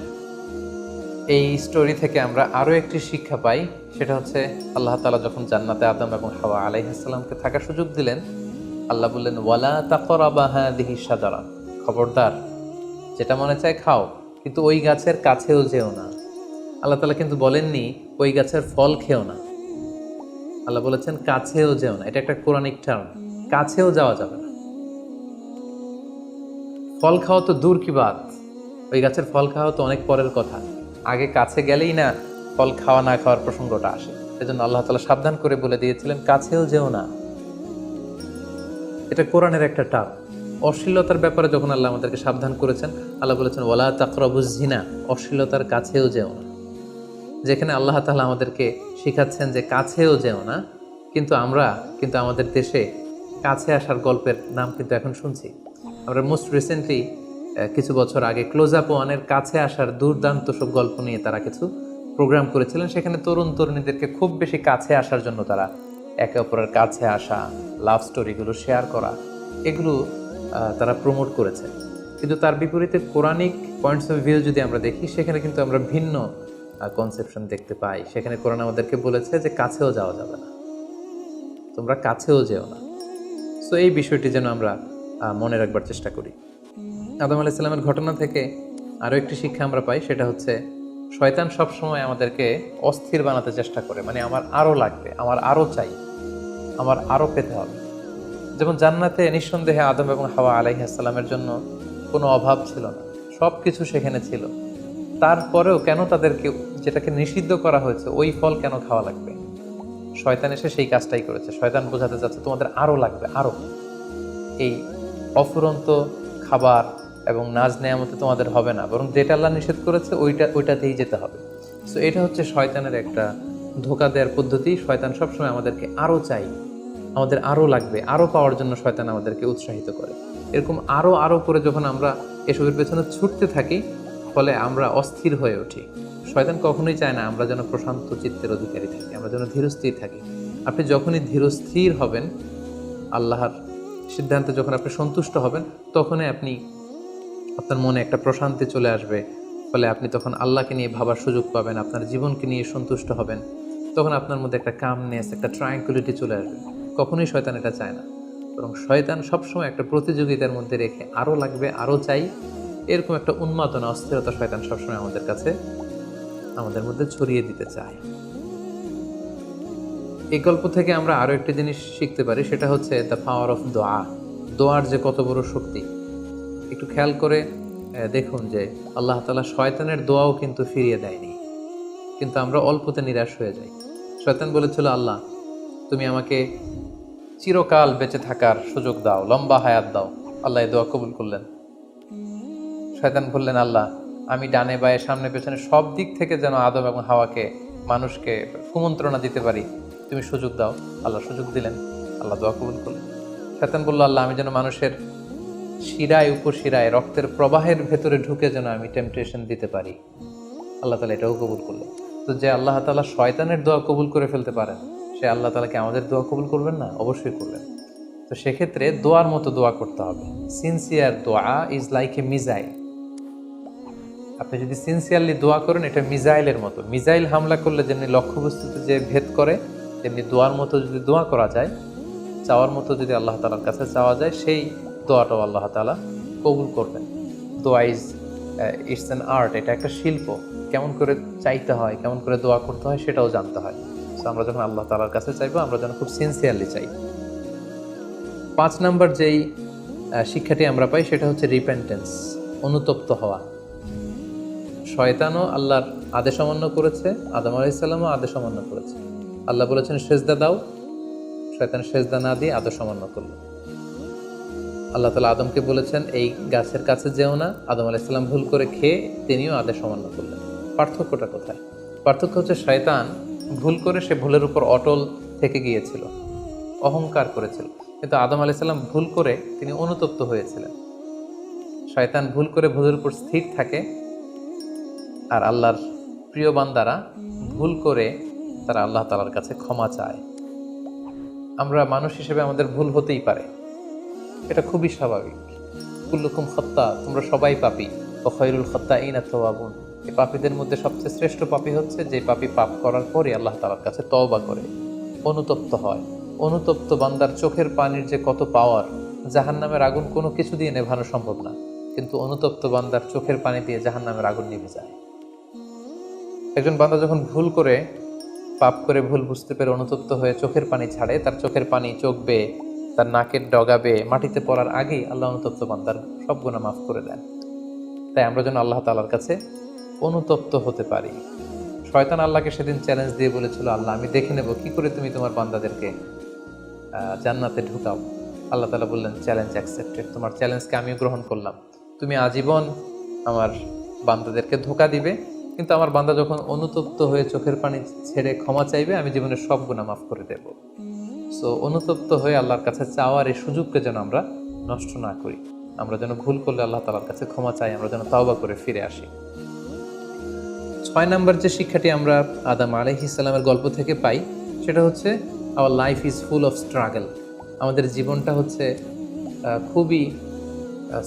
এই স্টোরি থেকে আমরা আরও একটি শিক্ষা পাই, সেটা হচ্ছে আল্লাহ তাআলা যখন জান্নাতে আদম এবং হাওয়া আলাইহিস সালামকে থাকার সুযোগ দিলেন, আল্লাহ বললেন, ওয়ালা তাকরাবা হাযিহি শাজারা, খবরদার, যেটা মনে চায় খাও, কিন্তু ওই গাছের কাছেও যেও না। আল্লাহ তাআলা কিন্তু বলেননি ওই গাছের ফল খেও না, আল্লাহ বলেছেন কাছেও যেও না। এটা একটা কোরআনিক টার্ম, কাছেও যাওয়া যাবে না। ফল খাওয়া তো দূর কি বাত, ওই গাছের ফল খাওয়া তো অনেক পরের কথা, আগে কাছে গেলেই না ফল খাওয়া না খাওয়ার প্রসঙ্গটা আসে। সেজন্য আল্লাহ তাআলা সাবধান করে বলে দিয়েছিলেন কাছেও যেও না। এটা কোরআনের একটা টার্ম। অশ্লীলতার ব্যাপারে যখন আল্লাহ আমাদেরকে সাবধান করেছেন, আল্লাহ বলেছেন ওয়ালা তাকরাবুজ জিনা, অশ্লীলতার কাছেও যেও না। যেখানে আল্লাহ তাআলা আমাদেরকে শিখাচ্ছেন যে কাছেও যেও না, কিন্তু আমরা কিন্তু আমাদের দেশে কাছে আসার গল্পের নাম কিন্তু এখন শুনছি। আমরা মোস্ট রিসেন্টলি কিছু বছর আগে ক্লোজ আপ ওয়ানের কাছে আসার দুর্দান্ত সব গল্প নিয়ে তারা কিছু প্রোগ্রাম করেছিলেন। সেখানে তরুণ তরুণীদেরকে খুব বেশি কাছে আসার জন্য তারা একে অপরের কাছে আসা, লাভ স্টোরিগুলো শেয়ার করা, এগুলো তারা প্রমোট করেছে। কিন্তু তার বিপরীতে কোরআনিক পয়েন্টস অফ ভিউ যদি আমরা দেখি, সেখানে কিন্তু আমরা ভিন্ন কনসেপশন দেখতে পাই। সেখানে কোরআন আমাদেরকে বলেছে যে কাছেও যাওয়া যাবে না, তোমরা কাছেও যেও না। সো এই বিষয়টি যেন আমরা মনে রাখবার চেষ্টা করি। আদম আলাইহিস সালামের ঘটনা থেকে আরও একটি শিক্ষা আমরা পাই, সেটা হচ্ছে শয়তান সবসময় আমাদেরকে অস্থির বানাতে চেষ্টা করে, মানে আমার আরও লাগবে, আমার আরও চাই, আমার আরও পেতে হবে। যেমন জান্নাতে নিঃসন্দেহে আদম এবং হাওয়া আলাইহিস সালামের জন্য কোনো অভাব ছিল না, সব কিছু সেখানে ছিল। তারপরেও কেন তাদেরকে যেটাকে নিষিদ্ধ করা হয়েছে ওই ফল কেন খাওয়া লাগবে? শয়তান এসে সেই কাজটাই করেছে। শয়তান বোঝাতে চাচ্ছে তোমাদের আরও লাগবে, আরও। এই অফুরন্ত খাবার এবং নাজ নেয়ামতে তোমাদের হবে না, বরং যেটা আল্লাহ নিষেধ করেছে ওইটাতেই যেতে হবে। সো এটা হচ্ছে শয়তানের একটা ধোঁকা দেওয়ার পদ্ধতি। শয়তান সবসময় আমাদেরকে আরও চাই, আমাদের আরও লাগবে, আরও পাওয়ার জন্য শয়তান আমাদেরকে উৎসাহিত করে। এরকম আরও আরও করে যখন আমরা এসবের পেছনে ছুটতে থাকি, ফলে আমরা অস্থির হয়ে উঠি। শয়তান কখনোই চায় না আমরা যেন প্রশান্ত চিত্তের অধিকারী থাকি, আমরা যেন ধীরস্থির থাকি। আপনি যখনই ধীরস্থির হবেন, আল্লাহর সিদ্ধান্তে যখন আপনি সন্তুষ্ট হবেন, তখনই আপনার মনে একটা প্রশান্তি চলে আসবে। ফলে আপনি তখন আল্লাহকে নিয়ে ভাবার সুযোগ পাবেন, আপনার জীবনকে নিয়ে সন্তুষ্ট হবেন। তখন আপনার মধ্যে একটা কামনেস, একটা ট্রায়াঙ্কুলিটি চলে আসবে। কখনোই শয়তান এটা চায় না, বরং শয়তান সবসময় একটা প্রতিযোগিতার মধ্যে রেখে আরও লাগবে, আরও চাই, এরকম একটা উন্মাদনা, অস্থিরতা শয়তান সবসময় আমাদের মধ্যে ছড়িয়ে দিতে চায়। এই গল্প থেকে আমরা আরও একটি জিনিস শিখতে পারি, সেটা হচ্ছে দ্য পাওয়ার অফ দোয়া। দোয়ার যে কত বড় শক্তি। একটু খেয়াল করে দেখুন যে আল্লাহ তাআলা শয়তানের দোয়াও কিন্তু ফিরিয়ে দেয়নি, কিন্তু আমরা অল্পতে নিরাশ হয়ে যাই। শয়তান বলেছিল, আল্লাহ তুমি আমাকে চিরকাল বেঁচে থাকার সুযোগ দাও, লম্বা হায়াত দাও। আল্লাহ এই দোয়া কবুল করলেন। শয়তান বললেন, আল্লাহ আমি ডানে বায়ে সামনে পেছনে সব দিক থেকে যেন আদম এবং হাওয়াকে, মানুষকে কুমন্ত্রণা দিতে পারি, তুমি সুযোগ দাও। আল্লাহ সুযোগ দিলেন, আল্লাহ দোয়া কবুল করলেন। শয়তান বলল, আল্লাহ আমি যেন মানুষের শিরায় উপশিরায় রক্তের প্রবাহের ভেতরে ঢুকে যেন আমি টেম্পটেশন দিতে পারি। আল্লাহ তাআলা এটাও কবুল করলেন। তো যে আল্লাহ তাআলা শয়তানের দোয়া কবুল করে ফেলতে পারেন, সে আল্লাহ তাআলাকে আমাদের দোয়া কবুল করবেন না? অবশ্যই করবেন। তো সেক্ষেত্রে দোয়ার মতো দোয়া করতে হবে। সিনসিয়ার দোয়া ইজ লাইক এ মিসাইল। আপনি যদি সিনসিয়ারলি দোয়া করেন, এটা মিসাইলের মতো। মিসাইল হামলা করলে যেমনি লক্ষ্যবস্তুতে যে ভেদ করে, তেমনি দোয়ার মতো যদি দোয়া করা যায়, চাওয়ার মতো যদি আল্লাহ তাআলার কাছে চাওয়া যায়, সেই দোয়াটাও আল্লাহ তাআলা কবুল করবেন। দোয়া ইটস অ্যান আর্ট, এটা একটা শিল্প। কেমন করে চাইতে হয়, কেমন করে দোয়া করতে হয়, সেটাও জানতে হয়। তো আমরা যখন আল্লাহ তাআলার কাছে চাইবো, আমরা যেন খুব সিনসিয়ারলি চাই। 5 নাম্বার যেই শিক্ষাটি আমরা পাই, সেটা হচ্ছে রিপেন্টেন্স, অনুতপ্ত হওয়া। শয়তানও আল্লাহর আদেশ অমান্য করেছে, আদম আলাইহিস সালামও আদেশ অমান্য করেছে। আল্লাহ বলেছেন সেজদা দাও, শয়তান সেজদা না দিয়ে আদেশ অমান্য করলো। আল্লাহ তাআলা আদমকে বলেছেন এই গাছের কাছে যেও না, আদম আলাইহিস সালাম ভুল করে খেয়ে তিনিও আদেশ অমান্য করলেন। পার্থক্যটা কোথায়? পার্থক্য হচ্ছে শয়তান ভুল করে সে ভুলের উপর অটল থেকে গিয়েছিল, অহংকার করেছিল। কিন্তু আদম আলাইহিস সালাম ভুল করে তিনি অনুতপ্ত হয়েছিলেন। শয়তান ভুল করে ভুলের উপর স্থির থাকে, আর আল্লাহর প্রিয় বান্দারা ভুল করে তারা আল্লাহ তাআলার কাছে ক্ষমা চায়। আমরা মানুষ হিসেবে আমাদের ভুল হতেই পারে, এটা খুবই স্বাভাবিক। কুল্লুকুম খাত্তা, তোমরা সবাই পাপী। ওয়া খায়রুল খাত্তাইনা তাওয়াবুন, এই পাপীদের মধ্যে সবচেয়ে শ্রেষ্ঠ পাপী হচ্ছে যে পাপী পাপ করার পরে আল্লাহ তাআলার কাছে তওবা করে, অনুতপ্ত হয়। অনুতপ্ত বান্দার চোখের পানির যে কত পাওয়ার, জাহান্নামের আগুন কোনো কিছু দিয়ে নেভানো সম্ভব না, কিন্তু অনুতপ্ত বান্দার চোখের পানি দিয়ে জাহান্নামের আগুন নিভে যায়। একজন বান্দা যখন ভুল করে, পাপ করে, ভুল বুঝতে পেরে অনুতপ্ত হয়ে চোখের পানি ছাড়ে, তার চোখের পানি চোখ বেয়ে, তার নাকের ডগা বেয়ে মাটিতে পড়ার আগেই আল্লাহ অনুতপ্ত বান্দার সব গুনাহ মাফ করে দেন। তাই আমরা যেন আল্লাহ তাআলার কাছে অনুতপ্ত হতে পারি। শয়তান আল্লাহকে সেদিন চ্যালেঞ্জ দিয়ে বলেছিল, আল্লাহ আমি দেখে নেব কি করে তুমি তোমার বান্দাদেরকে জান্নাতে ঢুকাও। আল্লাহ তাআলা বললেন, চ্যালেঞ্জ অ্যাকসেপ্টেড, তোমার চ্যালেঞ্জকে আমিও গ্রহণ করলাম। তুমি আজীবন আমার বান্দাদেরকে ধোঁকা দিবে, কিন্তু আমার বান্দা যখন অনুতপ্ত হয়ে চোখের পানি ছেড়ে ক্ষমা চাইবে, আমি জীবনের সব গুনাহ মাফ করে দেব। সো অনুতপ্ত হয়ে আল্লাহর কাছে চাওয়ার এই সুযোগকে যেন আমরা নষ্ট না করি। আমরা যেন ভুল করলে আল্লাহ তাআলার কাছে ক্ষমা চাই, আমরা যেন তাওবা করে ফিরে আসি। 6 নাম্বার যে শিক্ষাটি আমরা আদম আলাইহিস সালামের গল্প থেকে পাই, সেটা হচ্ছে our life is full of struggle. আমাদের জীবনটা হচ্ছে খুবই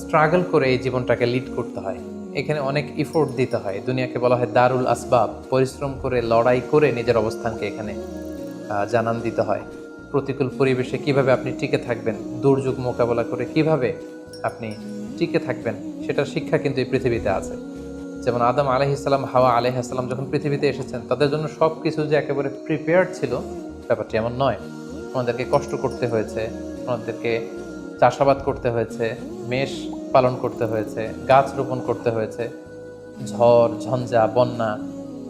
স্ট্রাগল করে এই জীবনটাকে লিড করতে হয়। এখানে অনেক ইফোর্ট দিতে হয়। দুনিয়াকে বলা হয় দারুল আসবাব, পরিশ্রম করে, লড়াই করে নিজের অবস্থানকে এখানে জানান দিতে হয়। প্রতিকূল পরিবেশে কিভাবে আপনি টিকে থাকবেন, দুর্যোগ মোকাবেলা করে কিভাবে আপনি টিকে থাকবেন, সেটার শিক্ষা কিন্তু এই পৃথিবীতে আছে। যেমন আদম আলাইহিসসালাম, হাওয়া আলাইহিসসালাম যখন পৃথিবীতে এসেছেন, তাদের জন্য সব কিছু যে একেবারে প্রিপেয়ার্ড ছিল ব্যাপারটি এমন নয়। ওনাদেরকে কষ্ট করতে হয়েছে, ওনাদেরকে চাষাবাদ করতে হয়েছে, মেষ পালন করতে হয়েছে, গাছ রোপণ করতে হয়েছে, ঝড় ঝঞ্ঝা বন্যা,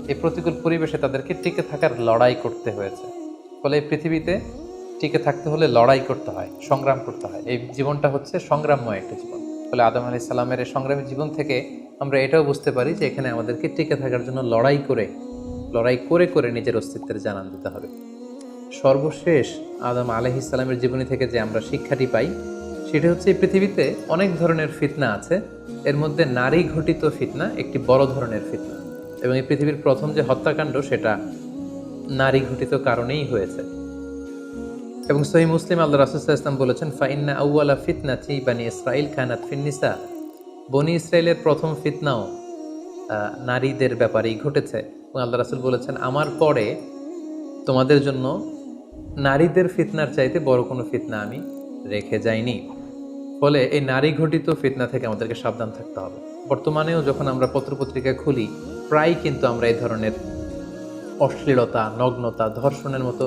এই প্রতিকূল পরিবেশে তাদেরকে টিকে থাকার লড়াই করতে হয়েছে। ফলে এই পৃথিবীতে টিকে থাকতে হলে লড়াই করতে হয়, সংগ্রাম করতে হয়। এই জীবনটা হচ্ছে সংগ্রামময় একটা জীবন। ফলে আদম আলাইহিস সালামের এই সংগ্রামী জীবন থেকে আমরা এটাও বুঝতে পারি যে এখানে আমাদেরকে টিকে থাকার জন্য লড়াই করে করে নিজের অস্তিত্বের জানান দিতে হবে। সর্বশেষ আদম আলাইহিস সালামের জীবনী থেকে যে আমরা শিক্ষাটি পাই, সেটা হচ্ছে এই পৃথিবীতে অনেক ধরনের ফিতনা আছে, এর মধ্যে নারী ঘটিত ফিতনা একটি বড় ধরনের ফিতনা। এবং এই পৃথিবীর প্রথম যে হত্যাকাণ্ড, সেটা নারী ঘটিত কারণেই হয়েছে। এবং সহিহ মুসলিম আল্লাহ রাসূল সাল্লাল্লাহু আলাইহি ওয়াসাল্লাম বলেছেন, ফাইন্না আউওয়ালা ফিতনাতি বানি ইসরাঈল কানাত ফিন নিসা। বনি ইসরায়েলের প্রথম ফিতনাও নারীদের ব্যাপারেই ঘটেছে। এবং আল্লাহ রাসূল বলেছেন, আমার পরে তোমাদের জন্য নারীদের ফিতনার চাইতে বড় কোনো ফিতনা আমি রেখে যাইনি। ফলে এই নারী ঘটিত ফিতনা থেকে আমাদেরকে সাবধান থাকতে হবে। বর্তমানেও যখন আমরা পত্রপত্রিকা খুলি, প্রায় কিন্তু আমরা এই ধরনের অশ্লীলতা, নগ্নতা, ধর্ষণের মতো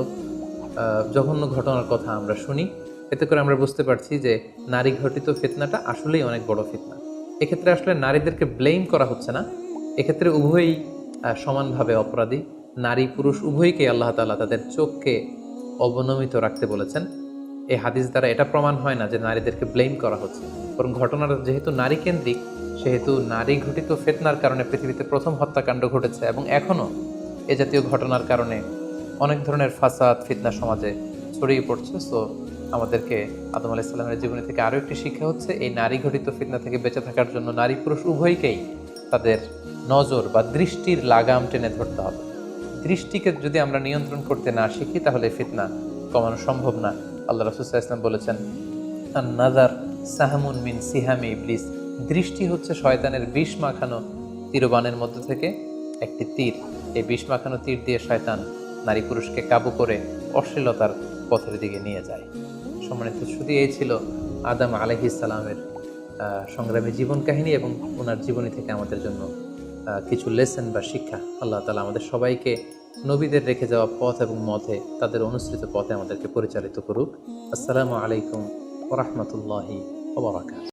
জঘন্য ঘটনার কথা আমরা শুনি। এতে করে আমরা বুঝতে পারছি যে নারী ঘটিত ফিতনাটা আসলেই অনেক বড় ফিতনা। এক্ষেত্রে আসলে নারীদেরকে ব্লেম করা হচ্ছে না, এক্ষেত্রে উভয়ই সমানভাবে অপরাধী। নারী পুরুষ উভয়কে আল্লাহ তাআলা তাদের চোখকে অবনমিত রাখতে বলেছেন। এই হাদিস দ্বারা এটা প্রমাণ হয় না যে নারীদেরকে ব্লেম করা হচ্ছে, বরং ঘটনাটা যেহেতু নারী কেন্দ্রিক, সেহেতু নারী ঘটিত ফিতনার কারণে পৃথিবীতে প্রথম হত্যাকাণ্ড ঘটেছে। এবং এখনও এ জাতীয় ঘটনার কারণে অনেক ধরনের ফাসাদ, ফিতনা সমাজে ছড়িয়ে পড়ছে। সো আমাদেরকে আদম আলাইহিস সালামের জীবনী থেকে আরও একটি শিক্ষা হচ্ছে, এই নারী ঘটিত ফিতনা থেকে বেঁচে থাকার জন্য নারী পুরুষ উভয়কেই তাদের নজর বা দৃষ্টির লাগাম টেনে ধরতে হবে। দৃষ্টিকে যদি আমরা নিয়ন্ত্রণ করতে না শিখি, তাহলে ফিতনা কমানো সম্ভব না। আল্লাহ রাসূল সাল্লাল্লাহু আলাইহি ওয়াসাল্লাম বলেছেন, আন-নাযার সাহমুন মিন সিহামি ইবলিস। দৃষ্টি হচ্ছে শয়তানের বিষ মাখানো তীরবানের মধ্যে থেকে একটি তীর। এই বিষ মাখানো তীর দিয়ে শয়তান নারী পুরুষকে কাবু করে অশ্লীলতার পথের দিকে নিয়ে যায়। সম্মানিত শুধু এই ছিল আদম আলাইহিস সালামের সংগ্রামী জীবন কাহিনী এবং ওনার জীবনী থেকে আমাদের জন্য কিছু লেসন বা শিক্ষা। আল্লাহ তাআলা আমাদের সবাইকে নবীদের রেখে যাওয়া পথ এবং মতে, তাদের অনুসৃত পথে আমাদেরকে পরিচালিত করুক। আসসালামু আলাইকুম ওয়া রাহমাতুল্লাহি ওয়া বারাকাতুহু।